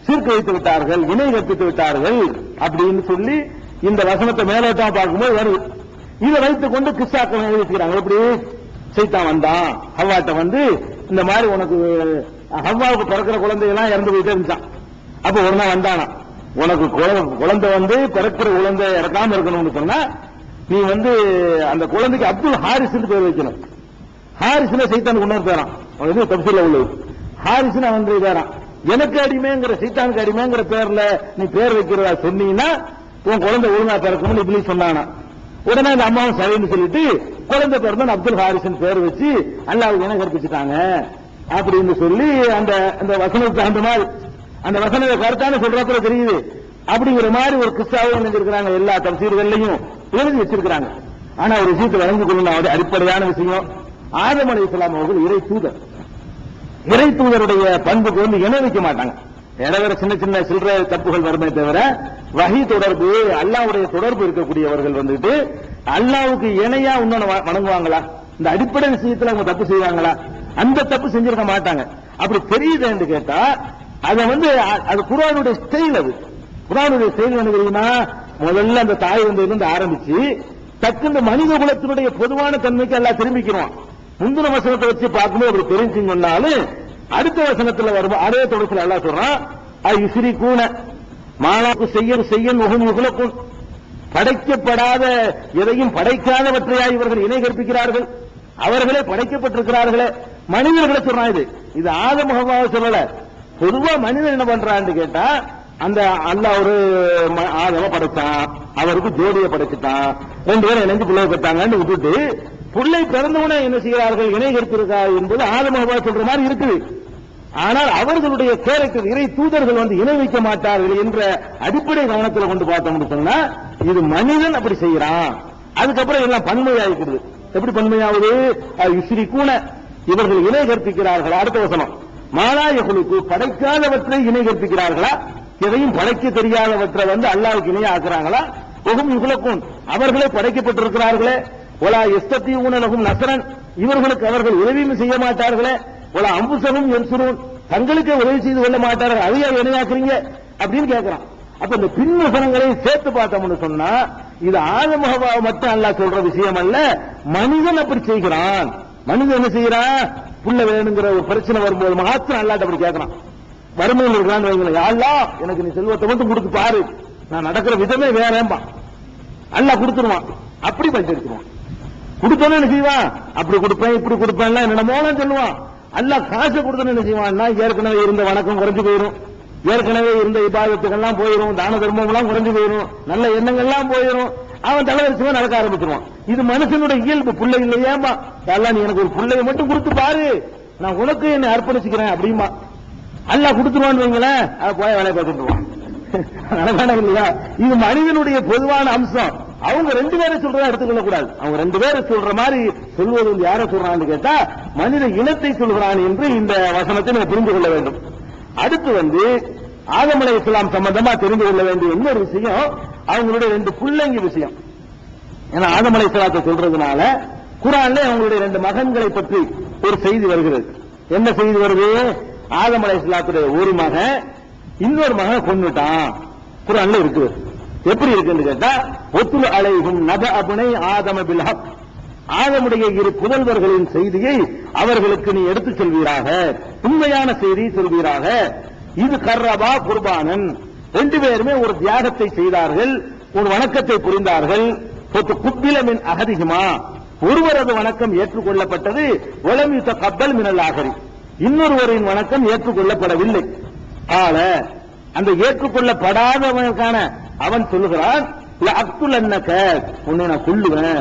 சீர்க்கு வைத்து விட்டார்கள், இணை கற்பித்து விட்டார்கள் அப்படின்னு சொல்லி இந்த வசனத்தை மேலோட்டமா பார்க்கும்போது வருது. இதை வைத்துக் கொண்டு கிஸ்ஸாக்கள் எழுதிக்கிறாங்க. எப்படி சைத்தான் வந்தான் ஹவ்வாட்ட வந்து இந்த மாதிரி உனக்கு ஹவ்வாவுக்கு பிறக்கிற குழந்தையெல்லாம் இறந்து போயிட்டே இருந்துச்சான். அப்ப ஒரு நாள் வந்தானா, உனக்கு குழந்தை வந்து பிறக்கிற குழந்தை இறக்காம இருக்கணும்னு சொன்னா நீ வந்து அந்த குழந்தைக்கு அப்துல் ஹாரிஸ் பேர் வைக்கணும். ஹாரிஸ்ல சைத்தானுக்கு இன்னொரு பேரான், தப்சீல்ல உள்ளது. ஹாரிஸ்னு அவன் பேரான். எனக்கு அடிமைங்கிற சைத்தானுக்கு அடிமைங்கிற பேர்ல நீ பேர் வைக்கிறதா சொன்னீங்கன்னா உன் குழந்தை ஒழுங்கா பிறக்கணும்னு இப்படி சொன்னானா. உடனே அந்த அம்மாவும் சரின்னு சொல்லிட்டு குழந்தை பிறந்த அப்துல் ஹாரிஸ் பேர் வச்சு அல்லாஹ்வுக்கு இணை கற்பிச்சுட்டாங்க அப்படின்னு சொல்லி அந்த அந்த வசனத்துக்கு அந்த மாதிரி அந்த வசனத்தை கருத்தான சொல்றப்ப தெரியுது. அப்படிங்கிற மாதிரி ஒரு கிஸ்ஸாவும் நினைச்சிருக்கிறாங்க, எல்லா தப்சீர்கள்லையும் எழுதி வச்சிருக்கிறாங்க. ஆனா ஒரு விஷயத்தை வழங்கிக் கொள்ளணும், அவருடைய அடிப்படையான விஷயம். ஆதம் அலைஹிஸ்ஸலாம் அவர்கள் இறை தூதர். இறை தூதருடைய பண்புக்கு வந்து இணை வைக்க மாட்டாங்க. வேற சின்ன சின்ன சில்லறை தப்புகள் வருமே தவிர வஹி தொடர்பு, அல்லாஹ்வுடைய தொடர்பு இருக்கக்கூடியவர்கள் வந்துட்டு அல்லாஹ்வுக்கு இணையா இன்னொன்னு வணங்குவாங்களா? இந்த அடிப்படை விஷயத்துல அவங்க தப்பு செய்வாங்களா? அந்த தப்பு செஞ்சிருக்க மாட்டாங்க. அப்படி தெரியுது என்று கேட்டா அதை வந்து அது குர்ஆனுடைய ஸ்டைல். அது குர்ஆனுடைய ஸ்டைல் என்ன தெரியுமா? முதல்ல அந்த தாய் வந்து ஆரம்பிச்சு டக்குன்னு மனித குலத்தினுடைய பொதுவான தன்மைக்கு எல்லாம் திரும்பிக்கிறோம். முந்தின வசனத்தை வச்சு பார்க்கும்போது அப்படி தெரிஞ்சுன்னு சொன்னாலும் அடுத்த வசனத்துல வரும் அதே தொடர்ச்சியில் அல்லாஹ் சொல்றான், யுஸ்ரிகூன மாலாக்கு செய்யன் முகுலக்கும், படைக்கப்படாத எதையும் படைக்காதவற்றையா இவர்கள் இணை கற்பிக்கிறார்கள், அவர்களே படைக்கப்பட்டிருக்கிறார்களே. மனிதர்களை சொல்றான். இது ஆதம் ஹவ்வாவை சொல்லல. பொதுவா மனிதன் என்ன பண்றான்னு கேட்டா, அந்த அல்லாஹ் ஒரு ஆதம படைச்சான், அவருக்கு ஜோடியை படைச்சுட்டான், 2 பேரும் இணைஞ்சு பிள்ளை பெற்றாங்கன்னு விட்டுட்டு பிள்ளை பிறந்தவனே என்ன செய்கிறார்கள், இணை கற்பிருக்கிறார்கள் என்பது ஆதம் ஹவ்வா சொல்ற மாதிரி இருக்குது. ஆனால் அவர்களுடைய கேரக்டர் இறை தூதர்கள் வந்து இணை வைக்க மாட்டார்கள் என்ற அடிப்படை கவனத்தில் கொண்டு பார்த்தோம்னு சொன்னா இது மனிதன் அப்படி செய்யறான். அதுக்கப்புறம் எல்லாம் பன்மையாகிறது. எப்படி பன்மையாவது? யுஸ்ரிகூன, இவர்கள் இணை கற்பிக்கிறார்கள். அடுத்த வசனம், மாலாயகுலுக்கு, படைக்காதவற்றை இணை கற்பிக்கிறார்களா, எதையும் படைக்க தெரியாதவற்றை வந்து அல்லாஹ்வுக்கு இணையா ஆக்குறாங்களா? ஒகும் யுகுலக்கும், அவர்களே படைக்கப்பட்டிருக்கிறார்களே. ஒலா எஸ்தத்தியூன லஹும் நஸ்ரன், இவர்களுக்கு அவர்கள் உதவியும் செய்ய மாட்டார்களே. ஒலா அம்புசகும் யன்சுரூன், தங்களுக்கு உதவி செய்து கொள்ள மாட்டார்கள், அதையா இணையாக்குறீங்க அப்படின்னு கேட்கிறான். அப்ப இந்த பின் வசனங்களை சேர்த்து பார்த்தோம்னு சொன்னா இது ஆதம் ஹவ்வா மட்டும் அல்லாஹ் சொல்ற விஷயம் அல்ல, மனிதன் அப்படி செய்கிறான். மனிதன் என்ன செய்யறான்? புள்ள வேணுங்கிற ஒரு பிரச்சனை வரும்போது மாத்திரம் அல்லாஹ் அப்படி கேட்கறான். வறுமையில் இருக்கிறான்னு வைங்களேன், யா அல்லாஹ் எனக்கு நீ செல்வத்தை மட்டும் கொடுத்து பாரு, நான் நடக்கிற விதமே வேறேன்பா. அல்லாஹ் கொடுத்துருவான். அப்படி பஞ்செடுத்துருவான். கொடுத்தோன்னு என்ன செய்வான்? அப்படி கொடுப்பேன் இப்படி கொடுப்பேன் என்னமோன்னு சொல்லுவான். அல்லாஹ் காசை கொடுத்தோன்னு என்ன செய்வான்னா, ஏற்கனவே இருந்த வணக்கம் குறைஞ்சு போயிடும், ஏற்கனவே இருந்த இபாதத்துக்கெல்லாம் போயிடும், தான தர்மம் எல்லாம் குறைஞ்சு போயிடும், நல்ல எண்ணங்கள்லாம் போயிடும், அவன் தலைவரிசமா நடக்க ஆரம்பிச்சிருவான். இது மனுஷனுடைய இயல்பு. பிள்ளை இல்லையாம்பா, அல்லாஹ் நீ எனக்கு ஒரு பிள்ளையை மட்டும் கொடுத்து பாரு, நான் உனக்கு என்னை அர்ப்பணிச்சுக்கிறேன் அப்படிமா. அல்லாஹ் கொடுத்துருவான்னு வைங்களேன், அதை போய் வேலையை பார்த்துட்டுருவான். இல்லையா? இது மனிதனுடைய பொதுவான அம்சம். அவங்க 2 பேரை சொல்றதா எடுத்துக்கொள்ள கூடாது. அவங்க 2 பேரை சொல்ற மாதிரி சொல்வது வந்து யாரை சொல்றான்னு கேட்டா மனித இனத்தை சொல்கிறான் என்று இந்த வசனத்தை நீங்க புரிந்து கொள்ள வேண்டும். அடுத்து வந்து ஆதம் அலைஹிஸ்ஸலாம் சம்பந்தமா தெரிந்து கொள்ள வேண்டிய இன்னொரு விஷயம், அவங்களுடைய 2 பிள்ளைங்க விஷயம். ஏன்னா ஆதம் அலைஹிஸ்ஸலாத்தை சொல்றதுனால குர்ஆன்ல அவங்களுடைய 2 மகன்களை பற்றி ஒரு செய்தி வருகிறது. என்ன செய்தி வருது? ஆதம் அலைஹிஸ்ஸலாத்துடைய ஒரு மகன் இன்னொரு மகன் கொன்னுட்டான். குர்ஆன்ல இருக்கு. எப்படி இருக்குன்னு கேட்டா, ஒத்துல் அலைஹும் நப அபுனை ஆதம பில் ஹக், ஆதமுடைய 2 புதல்வர்களின் செய்தியை அவர்களுக்கு நீ எடுத்துச் சொல்வீராக, உண்மையான செய்தி சொல்வீராக. இது கர்ரபா குர்பானன், 2 பேருமே ஒரு தியாகத்தை செய்தார்கள், ஒரு வணக்கத்தை புரிந்தார்கள். குப்பில மின் அஹதிஹிமா, ஒருவரது வணக்கம் ஏற்றுக்கொள்ளப்பட்டது, வலம் யுதகப்பல் மினல் ஆகரி, இன்னொருவரின் வணக்கம் ஏற்றுக்கொள்ளப்படவில்லை. ஆல அந்த ஏற்றுக்கொள்ளப்படாதவனுக்கான அவன் சொல்லுகிறான், உன்னை நான் கொல்லுவேன்.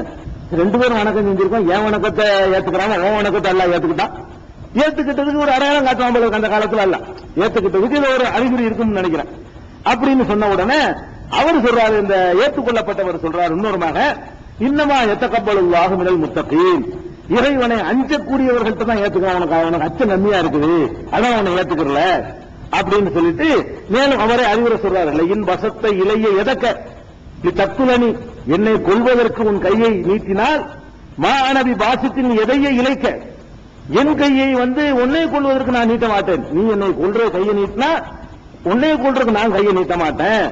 2 பேரும் வணக்கம் செஞ்சிருக்கோம், என் வணக்கத்தை ஏத்துக்கிறான், உன் வணக்கத்தை எல்லாம் ஏத்துக்கிட்டான். ஏத்துக்கிட்டதுக்கு ஒரு அடையாளம் காட்டுவான் அந்த காலத்துல எல்லாம். ஏத்துக்கிட்டதுக்கு இது ஒரு அறிகுறி இருக்கும்னு நினைக்கிறேன். அப்படின்னு சொன்ன உடனே அவர் சொல்றாரு, இந்த ஏற்றுக்கொள்ளப்பட்டவர் சொல்றாரு இன்னொருமாக, இன்னமா எத்தகப்பலுல்லாஹு மினல் முத்தகீன், இறைவனை அஞ்சக்கூடியவர்கள்ட்ட தான் ஏத்துக்கிறான், அவனுக்கு அச்சம் கம்மியா இருக்குது, அதான் அவனை ஏத்துக்கிறல அப்படின்னு சொல்லிட்டு மேலும் அவரை அறிவுரை சொல்றாரு. இன் வசத்தை இலைய எதக்க நீ தத்துலனி, என்னை கொல்வதற்கு உன் கையை நீட்டினால் மா அனபி பாசித்தின் எதையை இழைக்க, என் கையை வந்து உன்னை கொள்வதற்கு நான் நீட்ட மாட்டேன். நீ என்னை கொல்ற கையை நீட்டினா உன்னை கொல்றதுக்கு நான் கையை நீட்ட மாட்டேன்.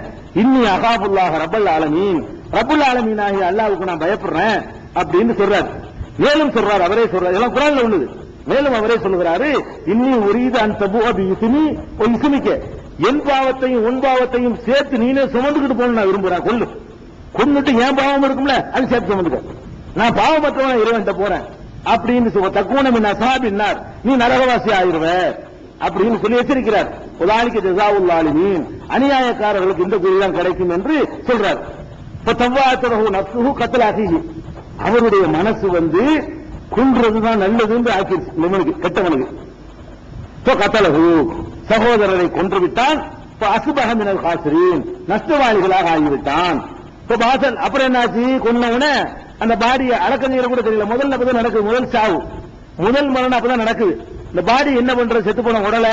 இன்னி அகாபுல்லாஹ் ரப்பல் ஆலமீன், ரப்பல் ஆலமீன் ஆகிய அல்லாஹ்வுக்கு நான் பயப்படுறேன் அப்படின்னு சொல்றாரு. மேலும் சொல்றாரு, அவரே சொல்றாரு, எல்லாம் குர்ஆன்ல உள்ளது. மேலும் அவரே சொல்லுகிறாரு, இன்னி உரீது அன் தபுஅ பி இஸ்மி வ இஸ்மிக, என் பாவத்தையும் உன் பாவத்தையும் சேர்த்து நீனே சுமந்துக்கிட்டு போகணும் நான் விரும்புறேன். கொன்னுட்டு என் பாவம் இருக்கும்ல, அது சேர்த்து சுமந்துக்க, நான் பாவமற்றவன் இறைவன்ட்ட போறேன் அப்படின்னு சொல்ல, தக்குவன மின் அஸாபின்னார், நீ நரகவாசி ஆயிருவ அப்படின்னு சொல்லி எச்சரிக்கிறார். உதாலிக ஜஸாவுல் ஆலிமீன், அநியாயக்காரர்களுக்கு இந்த கூலிதான் கிடைக்கும் என்று சொல்றார். ஃபதவாத்தஹு நஃப்ஸுஹு கத்ல அஹீஹி, அவருடைய மனசு வந்து கொன்றதுதான் நல்லதுன்னு ஆக்கிடுச்சு இவனுக்கு, கெட்டவனுக்கு. கத்தலகு, சகோதரரை கொன்றுவிட்டான். அசுபஹ மினல் காசிரீன், நஷ்டவாளிகளாக ஆகிவிட்டான். அப்புறம் என்னாச்சு? கொன்னவன அந்த பாடியை அடக்கம் செய்யற கூட தெரியல. முதல்ல அப்பதான் நடக்குது, முதல் சாவு, முதல் மரணம் அப்பதான் நடக்குது. இந்த பாடி என்ன பண்றது, செத்து போன உடலை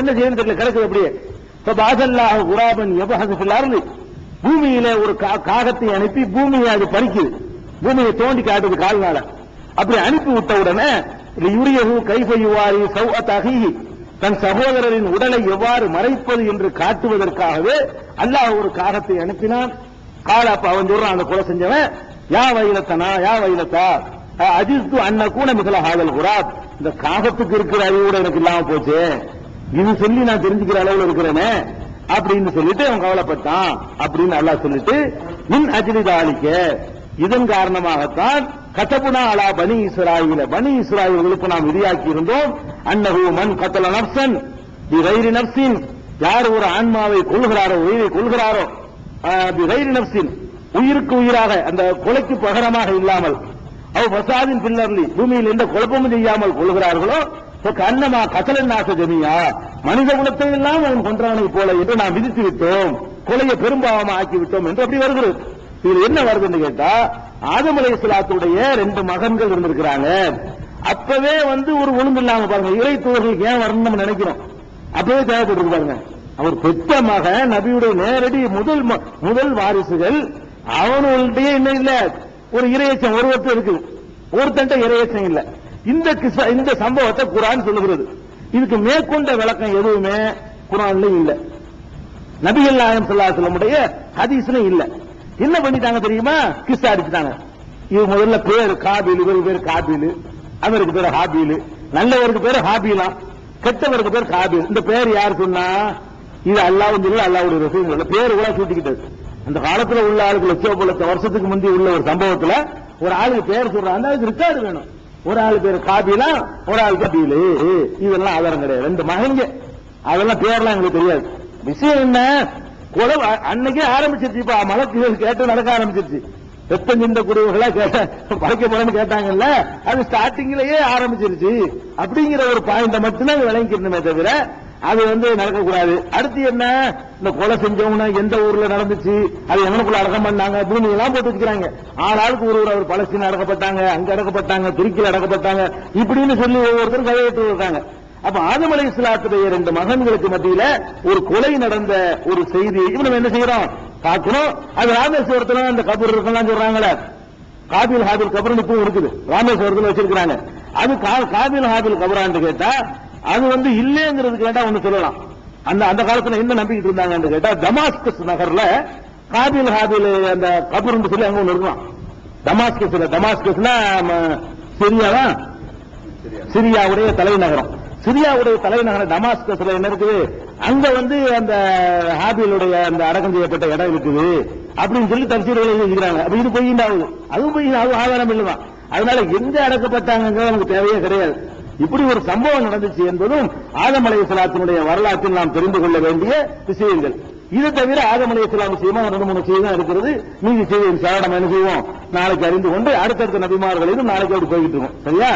என்ன செய்யணும் தெரியல, கிடக்குது அப்படியே. இப்ப பாசல்லாஹ் குராபன் யபஹது ஃபில் அர்லி, பூமியில ஒரு காகத்தை அனுப்பி பூமியை அது பறிக்குது, பூமியை தோண்டி காட்டுது கால்னால. அப்படி அனுப்பி விட்ட உடனே யுரியஹு கைஃப யுவாரி சௌஅத் அஹீஹி, தன் சகோதரரின் உடலை எவ்வாறு மறைப்பது என்று காட்டுவதற்காகவே அல்லாஹ் ஒரு காகத்தை அனுப்பினான். கால அப்ப அவன் சொல்றான், அந்த கொலை செஞ்சவன், யா வைலத்தனா யா வைலத்தா அஜித்து அன்னகூன மிகல ஹாதல் குராப், இந்த காகத்துக்கு இருக்கிற அறிவு கூட எனக்கு இல்லாம போச்சு, இது சொல்லி நான் தெரிஞ்சுக்கிற அளவுல இருக்கிறேனே அப்படின்னு சொல்லிட்டு அவன் கவலைப்பட்டான் அப்படின்னு அல்லாஹ் சொல்லிட்டு, மின் அஜ்லிதாலிக்க, இதன் காரணமாகத்தான் கதபுனா அலா பனி இஸ்ராயீல, பனி இஸ்ராயீல்களுக்கு நாம் விதியாக்கி இருந்தோம், அன்னஹு மன் கத்தல நஃப்ஸன் பிகைரி நஃப்ஸின், யார் ஒரு ஆன்மாவை கொல்கிறாரோ, உயிரை கொல்கிறாரோ, பிகைரி நஃப்ஸின், உயிருக்கு உயிராக, அந்த கொலைக்கு பகரமாக இல்லாமல், அவ் ஃபஸாதின் ஃபில் அர்லி, பூமியில் எந்த குழப்பமும் செய்யாமல் கொள்கிறார்களோ, அன்னமா கத்தலன் நாச ஜமியா, மனித குலத்தை எல்லாம் அவன் கொன்றவனை போல என்று நாம் விதித்து விட்டோம், கொலையை பெரும்பாவமாக ஆக்கி விட்டோம் என்று அப்படி வருகிறது. இது என்ன வருதுன்னு கேட்டா, ஆதம் அலைஹிஸ்ஸலாத்துடைய 2 மகன்கள் இருந்திருக்கிறாங்க. அப்பவே ஒரு ஒழுங்கு இல்லாம பாருங்க, இறை தூதர்களுக்கு ஏன் வரணும்னு நினைக்கிறோம், அப்பவே தேவைப்பட்டு பாருங்க. அவர் பெற்ற மகன் நபியுடைய நேரடி முதல் வாரிசுகள், அவனுடைய என்ன இல்ல, ஒரு இறையச்சம் ஒருவர்த்த இருக்குது, ஒருத்தன்ட்ட இறையச்சம் இல்ல. இந்த சம்பவத்தை குர்ஆன் சொல்லுகிறது. இதுக்கு மேற்கொண்ட விளக்கம் எதுவுமே குர்ஆன்ல இல்ல, நபிகள் நாயகம் ஸல்லல்லாஹு அலைஹி வஸல்லம் ஹதீஸ்ல இல்ல. என்ன பண்ணிட்டாங்க தெரியுமா, கிஸ்ஸா அடிச்சுட்டாங்க. இது முதல்ல பேர் காபீல், இவருக்கு பேர் காபீல், அவருக்கு பேர் ஹாபீல், நல்லவருக்கு பேர் ஹாபீலா, கெட்டவருக்கு பேர் காபீல். இந்த பேர் யார் சொன்னா, இது அல்லாஹ்வும் சொல்ல, அல்லாஹ்வுடைய ரசூலும் சொல்ல, பேர் கூட சூட்டிக்கிட்டது. அந்த காலத்துல உள்ள ஆளுக்கு லட்ச வருஷத்துக்கு முந்தி உள்ள ஒரு சம்பவத்துல ஒரு ஆளுக்கு பேர் சொல்றாங்க, அதுக்கு ரெக்கார்டு வேணும். ஒரு ஆளு பேர் காபீலா, ஒரு ஆள் கபீலு, இதெல்லாம் ஆதாரம் கிடையாது. 2 மகன்க, அதெல்லாம் பேர்லாம் எங்களுக்கு தெரியாது. விஷயம் என்ன, கொலை அன்னைக்கே ஆரம்பிச்சிருச்சு. இப்ப மலக்குகள் கேட்டு நடக்க ஆரம்பிச்சிருச்சு. வெப்பம் சிந்த குடிவுகளா படைக்க போறேன்னு கேட்டாங்கல்ல, அது ஸ்டார்டிங்லயே ஆரம்பிச்சிருச்சு. அப்படிங்கிற ஒரு பாயிண்ட மட்டும்தான் விளங்கிக்கணுமே தவிர அது நடக்கக்கூடாது. அடுத்து என்ன, இந்த கொலை செஞ்சவங்க எந்த ஊர்ல நடந்துச்சு, அது எங்கனுக்குள்ள அடக்கம் பண்ணாங்க, பூமி எல்லாம் போட்டு வச்சுக்கிறாங்க. ஆளாளுக்கு ஒரு அவர் பலஸ்தீன் அடக்கப்பட்டாங்க, அங்க அடக்கப்பட்டாங்க, துருக்கியில் அடக்கப்பட்டாங்க, இப்படின்னு சொல்லி ஒவ்வொருத்தரும் கதையிட்டு இருக்காங்க. அப்ப ஆதம் அலைஹிஸ்ஸலாத்துடைய 2 மகன்களுக்கு மத்தியில ஒரு கொலை நடந்த ஒரு செய்தி நம்ம என்ன செய்யறோம் பார்க்கணும். அது ராமேஸ்வரத்துல அந்த கபர் இருக்கலாம் சொல்றாங்களே, காபில் ஹாபில் கபர் இப்போ இருக்குது, ராமேஸ்வரத்துல வச்சிருக்காங்க. அது காபில் ஹாபில் கபரான்னு கேட்டா அது இல்லைங்கிறதுக்கு கேட்டா ஒண்ணு சொல்லலாம். அந்த காலத்துல என்ன நம்பிக்கிட்டு இருந்தாங்கன்னு கேட்டா, டமாஸ்கஸ் நகர்ல காபில் ஹாபில் அந்த கபர்னு சொல்லி அங்க ஒண்ணு இருக்கலாம். டமாஸ்கஸ்னா சிரியாவா, சிரியாவுடைய தலைநகரம். சிரியாவுடைய தலைநகரம் டமாஸ்கஸ்ல என்ன இருக்குது, அங்க அந்த ஹாபிலுடைய அந்த அடக்கம் செய்யப்பட்ட இடம் இருக்குது அப்படின்னு சொல்லி தப்சீர்கள் எழுதிக்கிறாங்க. அப்ப இது பொய்யாகுது, அதுவும் பொய், அது ஆதாரம் இல்லதான். அதனால எங்க அடக்கப்பட்டாங்க நமக்கு தேவையே கிடையாது. இப்படி ஒரு சம்பவம் நடந்துச்சு என்பதும் ஆதம் அலைஹிஸ்ஸலாத்தினுடைய வரலாற்றில் நாம் தெரிந்து கொள்ள வேண்டிய விஷயங்கள். இது தவிர ஆதம் அலைஹிஸ்ஸலாம் விஷயமா 2-3 செய்தி தான் இருக்கிறது. மீதி செய்தி நம்ம என்ன செய்வோம், நாளைக்கு அறிந்து கொண்டு அடுத்தடுத்த நபிமார்களையும் நாளைக்கு அப்படி போய்கிட்டு இருக்கோம். சரியா?